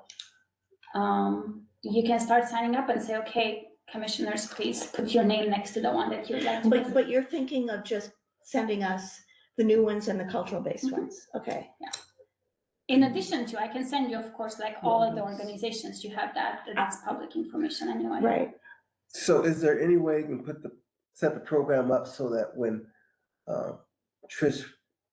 you can start signing up and say, okay, commissioners, please put your name next to the one that you would like to visit. but you're thinking of just sending us the new ones and the cultural based Mhm. ones, okay? In addition to, I can send you, of course, like all of the organizations, you have that's public information anyway. Right. So is there any way you can set the program up so that when Trish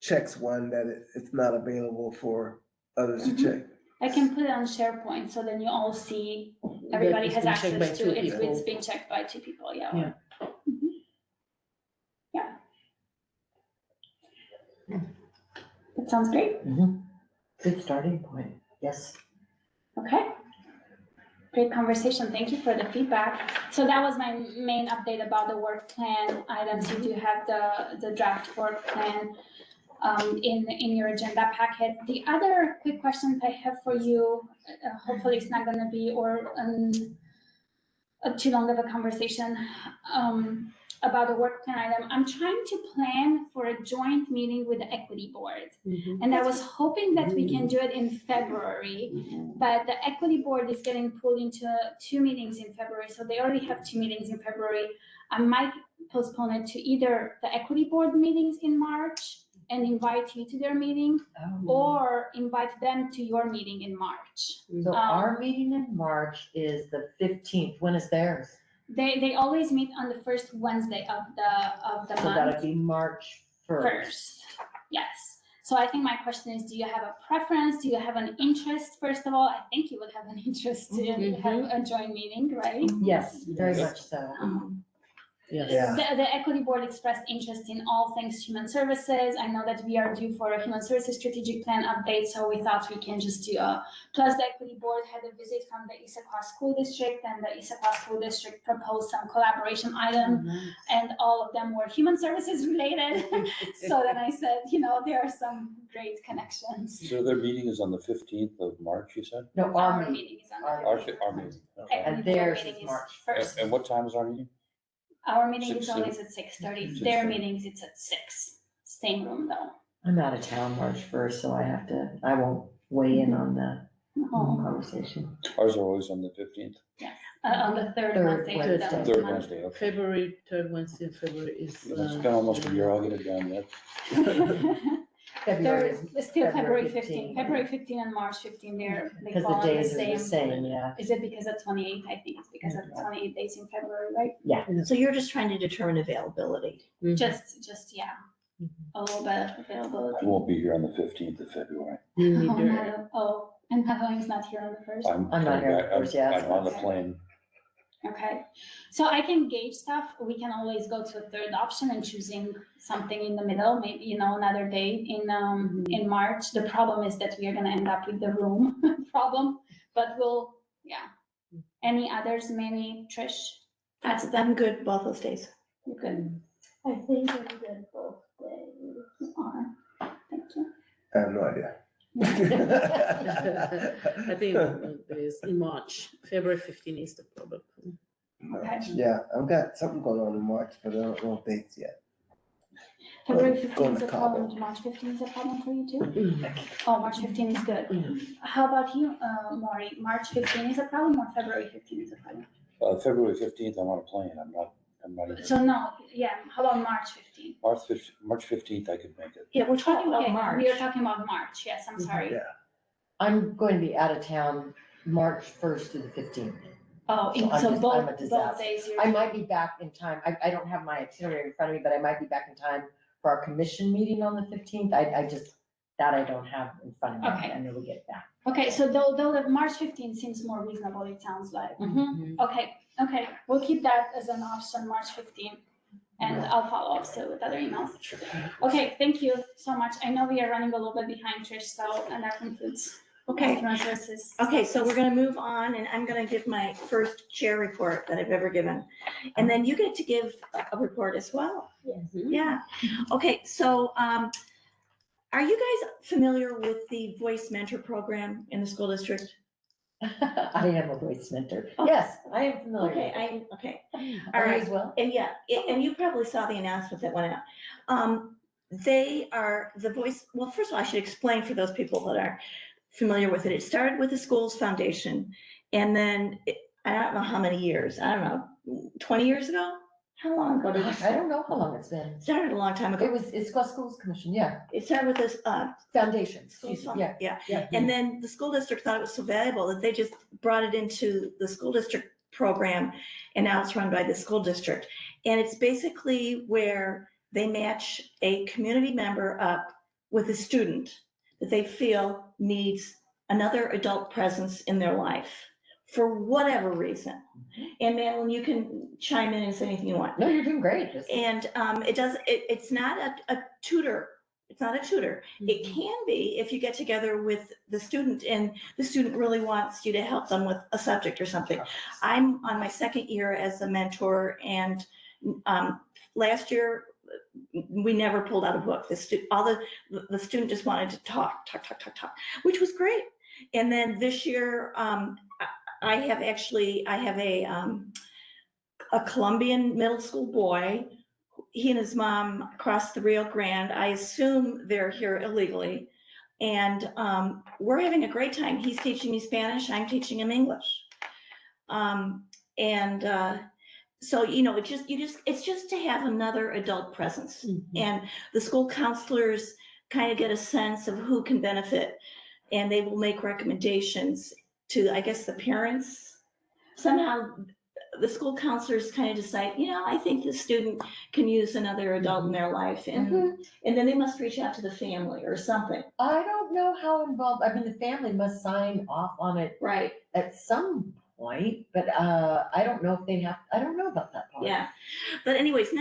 checks one, that it's not available for others to Mhm. check? I can put it on SharePoint, so then you all see, everybody it's has been checked by access two to it, it's people. been checked by 2 people, yeah. Yeah. Mhm. Yeah. That sounds great. Good starting point, yes. Okay. Great conversation. Thank you for the feedback. So that was my main update about the work plan items. You do have the draft work plan in your agenda packet. The other quick questions I have for you, hopefully it's not gonna be too long of a conversation about the work plan item. I'm trying to plan for a joint meeting with the equity board. And I was hoping that we can do it in February, but the equity board is getting pulled into 2 meetings in February. So they already have 2 meetings in February. I might postpone it to either the equity board meetings in March and invite you to their meeting, or invite them to your meeting in March. So our meeting in March is the 15th. When is theirs? They always meet on the first Wednesday of the So month. that'd be March 1st. First, yes. So I think my question is, do you have a preference? Do you have an interest? First of all, I think you would have an interest to have a joint meeting, right? Yes, very much so. Yes. Yeah. The equity board expressed interest in all things human services. I know that we are due for a human services strategic plan update, so we thought we can just do plus the equity board had a visit from the Issaquah School District, and the Issaquah School District proposed some collaboration items, and all of them were human services related. So then I said, there are some great connections. So their meeting is on the 15th of March, you said? No, our meeting. meeting is on Our- the Our 15th. our meeting. Okay. Equity And board theirs meeting is March first. And what time is our meeting? Our meeting is 6:30. always at 6:30. 6:30. Their meetings, it's at 6. Same room though. I'm out of town March 1st, so I won't weigh in on the conversation. Ours are always on the 15th. On the third Third Wednesday of the Wednesday. Third month. Wednesday, okay. February, 3rd Wednesday in February is. It's been almost a year, I'll get it done yet. February There's still February 15. 15. February 15 and March 15, they Because fall the on the days are the same. same, yeah. Is it because of 28? I think it's because of the 28 days in February, right? So you're just trying to determine availability. Just yeah, a little bit of I availability. won't be here on the 15th of February. Me Oh, neither. no. Oh, and And Madeline's not here on the first? I'm I'm not coming here, back. of course, yeah. I'm on the plane. Okay, so I can gauge stuff. We can always go to a third option and choosing something in the middle, maybe, you know, another day in March. The problem is that we are gonna end up with the room problem, but we'll, yeah. Any others, maybe Trish? I'm good both those days. You good? I think I'm good both ways. You are. Thank you. I have no idea. I think there is in March, February 15 is the problem. Okay. Yeah, I've got something going on in March, but I don't know dates yet. February Going 15 is to a problem, Cabo. March 15 is a problem for you too? Oh, March 15 is good. How about you, Maury? March 15 is a problem or February 15 is a problem? February 15th, I'm on a plane. I'm not even. So no, yeah, how about March 15? March 15th, I could make it. Yeah, we're talking about Okay, March. we are talking about March, yes, I'm sorry. Yeah. I'm going to be out of town March 1st to the 15th. Oh, So I'm so just- both, I'm a both disaster. days you're. I might be back in time. I don't have my itinerary in front of me, but I might be back in time for our commission meeting on the 15th. I just, that I don't have in front of me. Okay. I never get back. Okay, so though the March 15 seems more reasonable, it sounds like. Okay, we'll keep that as an option, March 15. And I'll follow up still with other emails. Okay, thank you so much. I know we are running a little bit behind, Trish, so, and that concludes. Okay. Human Services. Okay, so we're gonna move on, and I'm gonna give my first chair report that I've ever given. And then you get to give a report as well. Yes. Yeah. Okay, so, are you guys familiar with the Voice Mentor Program in the school district? I am a voice mentor. Oh. Yes, I am familiar. Okay, with okay. it. all Are you right. as well? And yeah, and you probably saw the announcement that went out. They are the voice, well, first of all, I should explain for those people that aren't familiar with it. It started with the school's foundation, and then, I don't know how many years, I don't know, 20 years ago? How long ago did it Gosh, I start? don't know how long it's been. It started a long time It ago. was, it's called Schools Commission, yeah. It started with this, Foundation, school excuse me, fund, yeah. yeah. Yeah. And then the school district thought it was so valuable that they just brought it into the school district program, and now it's run by the school district. And it's basically where they match a community member up with a student that they feel needs another adult presence in their life for whatever reason. And Madeline, you can chime in and say anything you want. No, you're doing great. And it's not a tutor. It's not a tutor. It can be if you get together with the student and the student really wants you to help them with a subject or something. I'm on my second year as a mentor, and last year we never pulled out a book. The student just wanted to talk, which was great. And then this year, I have a Colombian middle school boy. He and his mom crossed the Rio Grande. I assume they're here illegally. And we're having a great time. He's teaching me Spanish, I'm teaching him English. So, you know, it's just to have another adult presence. And the school counselors kind of get a sense of who can benefit, and they will make recommendations to, I guess, the parents. Somehow, the school counselors kind of decide, you know, I think the student can use another adult in their life, and then they must reach out to the family or something. I don't know how involved, I mean, the family must sign off on it Right. at some point, but I don't know if they have, I don't know about that part. Yeah, but anyway, it's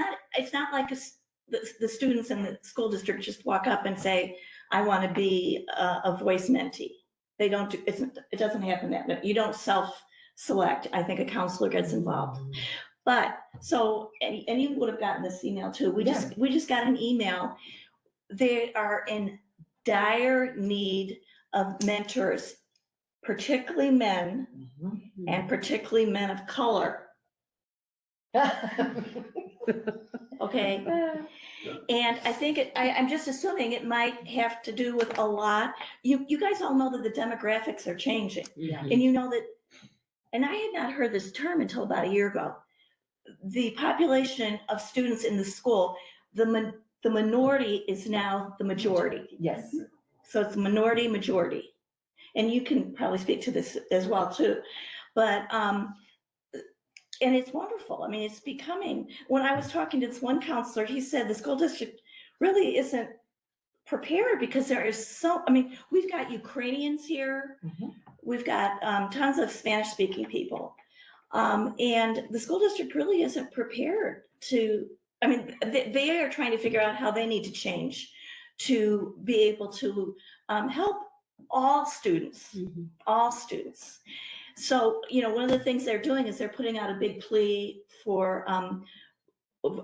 not like the students in the school district just walk up and say, I want to be a voice mentee. They don't do, it doesn't happen that way. You don't self-select. I think a counselor gets involved. But so, and you would have gotten this email too. We just got an email. They are in dire need of mentors, particularly men, and particularly men of color. Okay. And I think I'm just assuming it might have to do with a lot. You guys all know that the demographics are changing. Yeah. And you know that, and I had not heard this term until about a year ago. The population of students in the school, the minority is now the majority. Yes. So it's minority, majority. And you can probably speak to this as well too. But, and it's wonderful. I mean, it's becoming, when I was talking to this one counselor, he said the school district really isn't prepared because there is so, I mean, we've got Ukrainians here. Mhm. We've got tons of Spanish speaking people. And the school district really isn't prepared to, I mean, they are trying to figure out how they need to change to be able to help all students, all students. So, you know, one of the things they're doing is they're putting out a big plea for,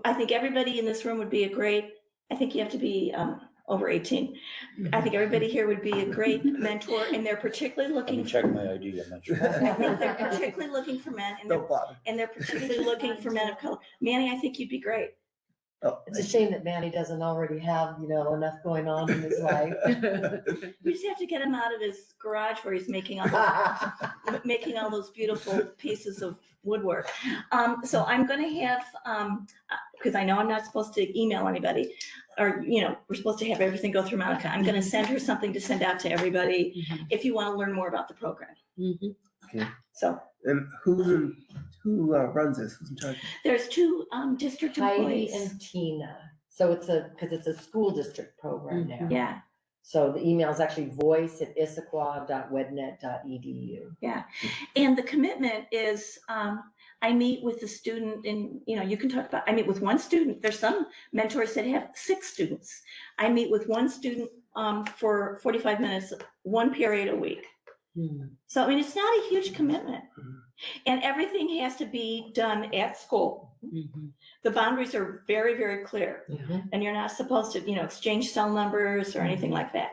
I think everybody in this room would be a great, I think you have to be over 18. I think everybody here would be a great mentor, and they're particularly Let me looking. check my ID, I'm not sure. I think they're particularly looking for men, and Don't bother. they're particularly looking for men of color. Manny, I think you'd be great. Oh, It's a shame that Manny doesn't already have, you know, enough going on in his life. We just have to get him out of his garage where he's making all those beautiful pieces of woodwork. So I'm gonna have, because I know I'm not supposed to email anybody, or, you know, we're supposed to have everything go through Monica. I'm gonna send her something to send out to everybody if you want to learn more about the program. Okay. So And who runs this? Who's in charge? there's two district Heidi employees. and Tina. So it's because it's a school district program now. Yeah, So the email is actually voice@issaquah.wednet.edu. and the commitment is, I meet with the student and, you know, you can talk about, I meet with one student. There's some mentors that have 6 students. I meet with one student for 45 minutes, one period a week. So, I mean, it's not a huge commitment. And everything has to be done at school. The boundaries are very, very clear. And you're not supposed to, you know, exchange cell numbers or anything like that.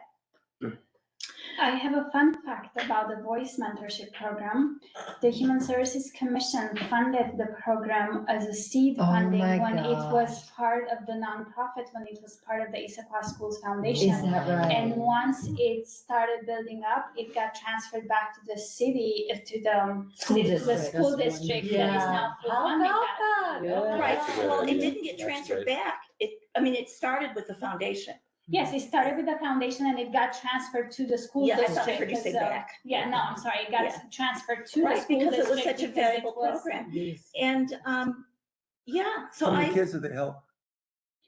I have a fun fact about the voice mentorship program. The Human Services Commission funded the program as a seed Oh funding my when it was gosh. part of the nonprofit, when it was part of the Issaquah Schools Is Foundation. that right? And once it started building up, it got transferred back to the city, to the School the district. school district that is now full How funding about that. that? Right, That's a good well, it idea. didn't get That's transferred great. back. It started with the foundation. Yes, it started with the foundation and it got transferred to the school Yeah, I district. thought I heard you say because, back. Yeah, no, I'm sorry, it got Yeah. transferred to the Right, school because district. it was such a because it valuable was- program. Yes. And, yeah, so How many I, kids do they help?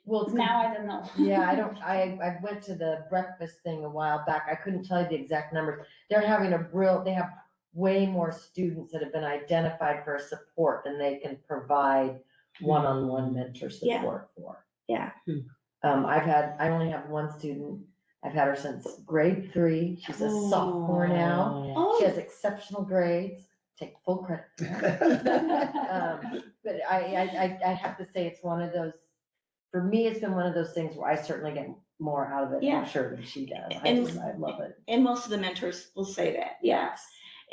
Well, it's Now I don't know. Yeah, I went to the breakfast thing a while back. I couldn't tell you the exact numbers. They have way more students that have been identified for support than they can provide one-on-one mentor Yeah. support for. Yeah. I only have one student. I've had her since grade 3. She's a sophomore now. She oh, has exceptional grades. Take full credit for that. But I have to say, it's one of those, for me, it's been one of those things where I certainly get more out of it, Yeah. I'm sure, than she does. And- I love it. and most of the mentors will say that, yes.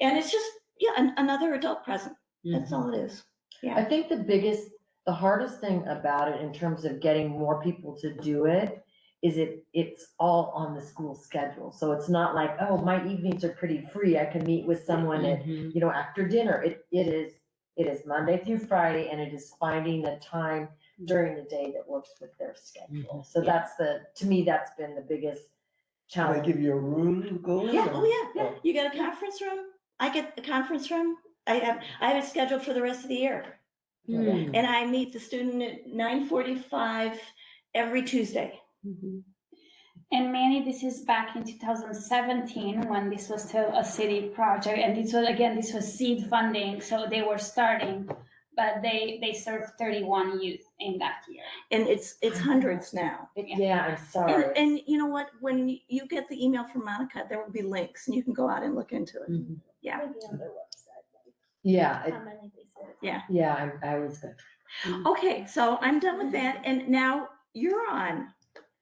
And it's just, yeah, another adult present. That's all it is. I think the hardest thing about it in terms of getting more people to do it is it's all on the school schedule. So it's not like, oh, my evenings are pretty free. I can meet with someone at, you know, after dinner. It is Monday through Friday, and it is finding the time during the day that works with their schedule. So to me, that's been the biggest Do they challenge. give you a room to go in? Yeah, or- oh, yeah. You get a conference room. I get a conference room. I have it scheduled for the rest of the year. And I meet the student at 9:45 every Tuesday. And Manny, this is back in 2017 when this was still a city project, and this was seed funding, so they were starting, but they served 31 youth in that year. And it's hundreds now. Yeah, I'm sorry. And you know what, when you get the email from Monica, there will be links and you can go out and look into it. Yeah. Maybe on their website, Yeah, like, how many they serve. yeah, I was good. Okay, so I'm done with that. And now you're on,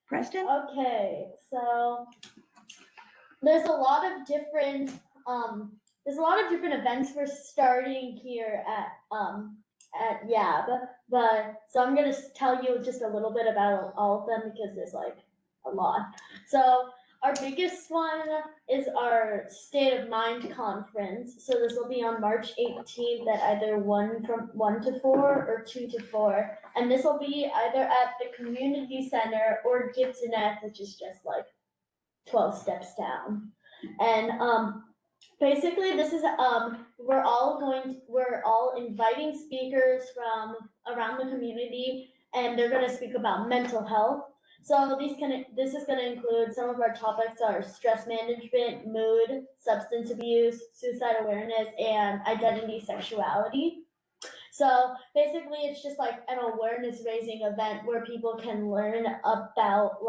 Preston. Okay, so there's a lot of different events we're starting here at YAB, but so I'm gonna tell you just a little bit about all of them because there's like a lot. So our biggest one is our State of Mind conference. So this will be on March 18th at either 1 to 4 or 2 to 4. And this will be either at the community center or Gibsonet, which is just like 12 steps down. And basically this is we're all inviting speakers from around the community, and they're gonna speak about mental health. So this is gonna include, some of our topics are stress management, mood, substance abuse, suicide awareness, and identity sexuality. So basically, it's just like an awareness raising event where people can learn about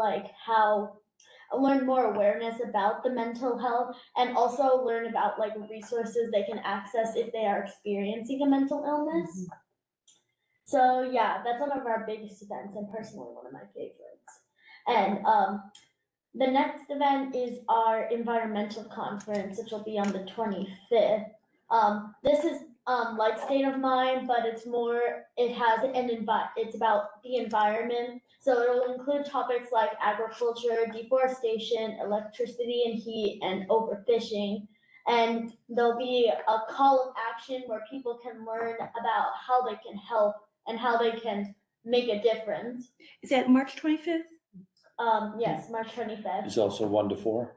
learn more awareness about the mental health, and also learn about like resources they can access if they are experiencing a mental illness. So yeah, that's one of our biggest events and personally one of my favorites. And the next event is our environmental conference, which will be on the 25th. This is like State of Mind, but it's about the environment. So it'll include topics like agriculture, deforestation, electricity and heat, and overfishing. And there'll be a call of action where people can learn about how they can help and how they can make a difference. Is that March 25th? Yes, March 25th. It's also 1 to 4.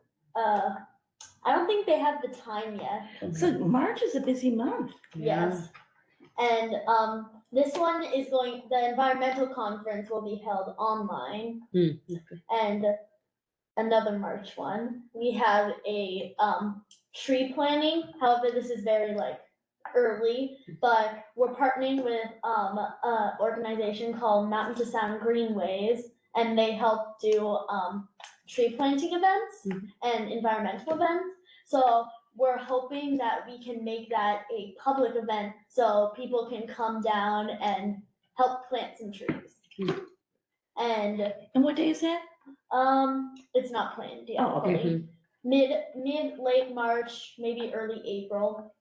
I don't think they have the time yet. So March is a busy month. Yes. And this one is the environmental conference will be held online. And another March one, we have a tree planting. However, this is very like early, but we're partnering with an organization called Mountain to Sound Greenways, and they help do tree planting events and environmental events. So we're hoping that we can make that a public event so people can come down and help plant some trees. And what day is that? It's not planned yet. Oh, okay. Fully. Late March, maybe early April.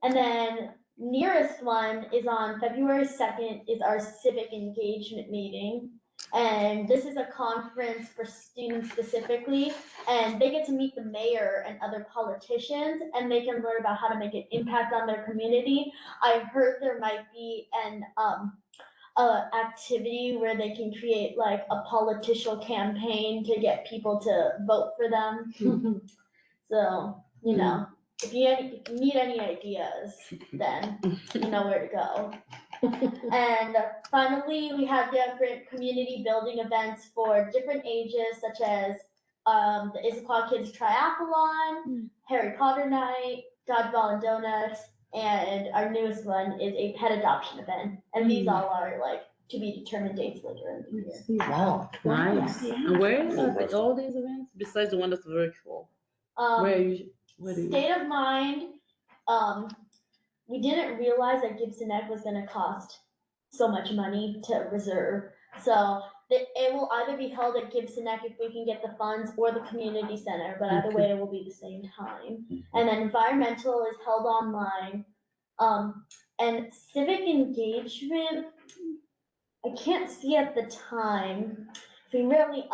And then nearest one is on February 2nd is our civic engagement meeting. And this is a conference for students specifically, and they get to meet the mayor and other politicians, and they can learn about how to make an impact on their community. I heard there might be an activity where they can create like a political campaign to get people to vote for them. So, you know, if you need any ideas, then you know where to go. And finally, we have different community building events for different ages, such as the Issaquah Kids Triathlon, Harry Potter Night, Dodgeball and Donuts, and our newest one is a pet adoption event. And these all are like to be determined dates later in the year. Wow. Nice. Yeah. And where is Impressive. all these events besides the one that's virtual? Where do you? State of Mind, we didn't realize that Gibson Egg was gonna cost so much money to reserve. So it will either be held at Gibson Egg if we can get the funds, or the community center, but either way it will be the same time. And then environmental is held online. And civic engagement, I can't see at the time. We really,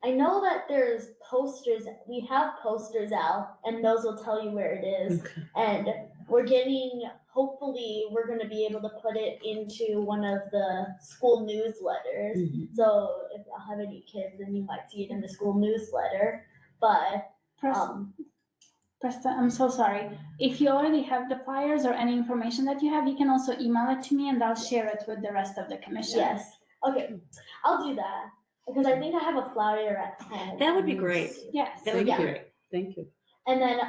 I know that there's posters, we have posters out, and those will tell you where it is. Okay. And hopefully, we're gonna be able to put it into one of the school newsletters. So if y'all have any kids, then you might see it in the school newsletter. But, Preston, I'm so sorry. If you already have the flyers or any information that you have, you can also email it to me and I'll share it with the rest of the commission. yes, okay, I'll do that, because I think I have a flyer at home. That would be great. Yes. That would be Thank you. great. Thank you. And then,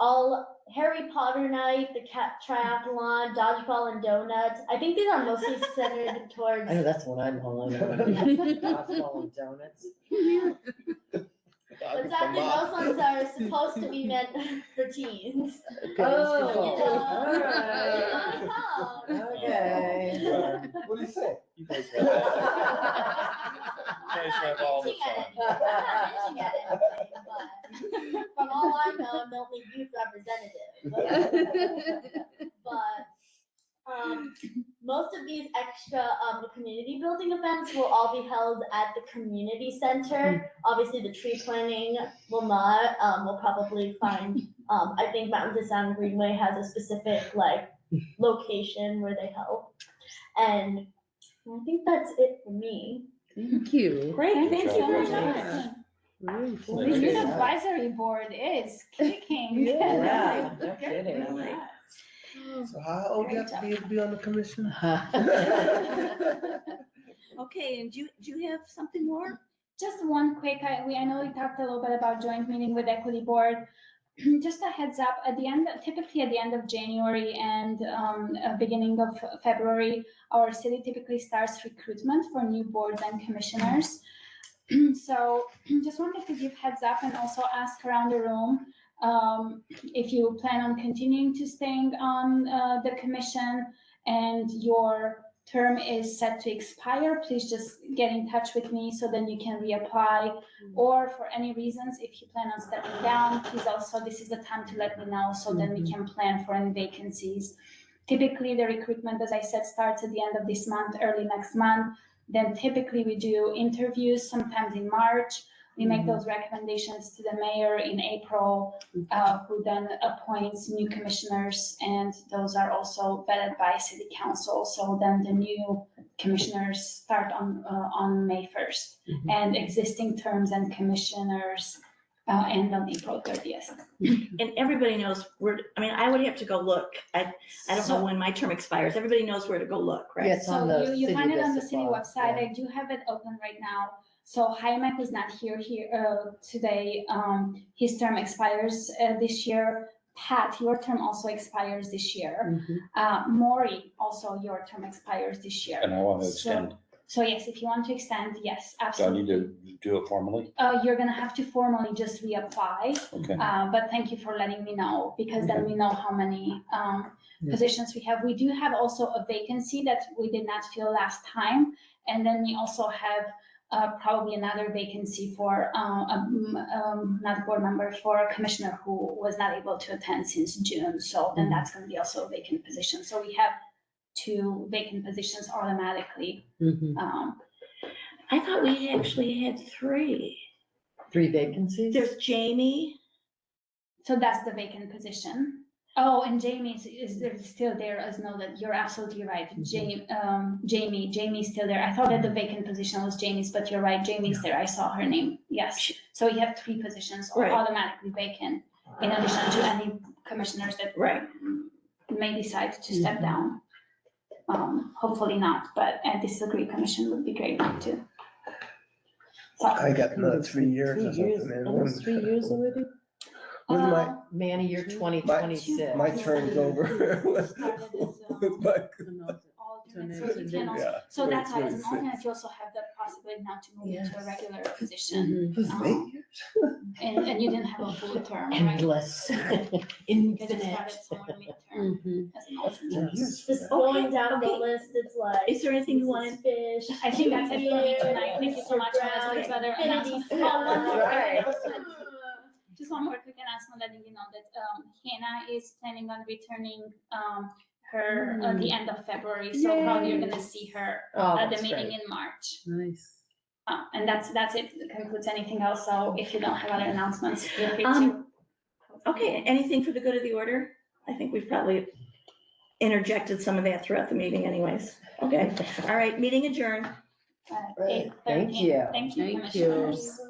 all Harry Potter Night, the cat triathlon, dodgeball and donuts. I think these are mostly centered towards. I know that's what I'm on. Dodgeball and donuts. But sadly, those ones are supposed to be meant for teens. Oh, You know, all right. Okay. What do you say? You guys have all the fun. I'm not itching at anything, but from all I know, I'm the only youth representative. But most of these extra community building events will all be held at the community center. Obviously, the tree planting will not. We'll probably find. I think Mountain to Sound Greenway has a specific like location where they help, and I think that's it for me. Thank you. Great, Good thanks job, so much. guys. Very The cool. Thank you. youth advisory board is kicking. Yeah, no kidding. Really. So how old do you have to be on the commission? Okay, and do you have something more? Just one quick, I know we talked a little bit about joint meeting with equity board. Just a heads up, typically at the end of January and beginning of February, our city typically starts recruitment for new boards and commissioners. So just wanted to give heads up and also ask around the room if you plan on continuing to staying on the commission and your term is set to expire, please just get in touch with me so then you can reapply. Or for any reasons, if you plan on stepping down, please also, this is the time to let me know so then we can plan for any vacancies. Typically, the recruitment, as I said, starts at the end of this month, early next month. Then typically we do interviews sometimes in March. We make those recommendations to the mayor in April, who then appoints new commissioners, and those are also vetted by city council. So then the new commissioners start on May 1st, and existing terms and commissioners end on April 30th. And everybody knows I would have to go look. I don't know when my term expires. Everybody knows where to go look, right? Yes, on the So you city find it of on the city Issaquah, website. yeah. I do have it open right now. So Jaime, who's not here today, his term expires this year. Pat, your term also expires this year. Maury, also your term expires this year. And I want to So- extend. So yes, if you want to extend, yes, Do I absolutely. need to do it formally? You're gonna have to formally just reapply. Okay. But thank you for letting me know, because then we know how many positions we have. We do have also a vacancy that we did not fill last time. And then we also have probably another vacancy for not a board member, for a commissioner who was not able to attend since June. So then that's gonna be also a vacant position. So we have 2 vacant positions automatically. I thought we actually had 3. 3 vacancies? There's Jamie. So that's the vacant position. Oh, and Jamie is still there as noted. You're absolutely right. Jamie's still there. I thought that the vacant position was Jamie's, but you're right. Jamie's there. I saw her name. Yes. So you have 3 positions Right. automatically vacant, in addition to any commissioners that Right. may decide to step down. Hopefully not, but a disagree commission would be great too. So, I got another 3 years or 3 years, something, man. almost 3 years already? When's my, Manny, you're 2026. my turn's over. Started as, But, alternate, so you can also, yeah. so that's why as an 26. alternate, you also have the possibility now to move into a Yes. regular position. Was it 8 years? And you didn't have a full term, right? Endless, Because you infinite. started somewhere midterm as an alternate. Yes. Just going down the Okay. list, it's like. Is there anything you wanted? Fish. I think that's it for me tonight. Thank you so much, unless there's other announcements. Oh, one more quick announcement. Just one more quick announcement, letting you know that Hannah is planning on returning her at the end of February, so probably you're gonna see her Oh, at the that's meeting great. in March. Nice. And that's it, concludes anything else, so if you don't have other announcements, feel free to. Okay, anything for the good of the order? I think we've probably interjected some of that throughout the meeting anyways. Okay, all right, meeting adjourned. Right, 8:13. thank you. Thank you, Thank you. commissioners.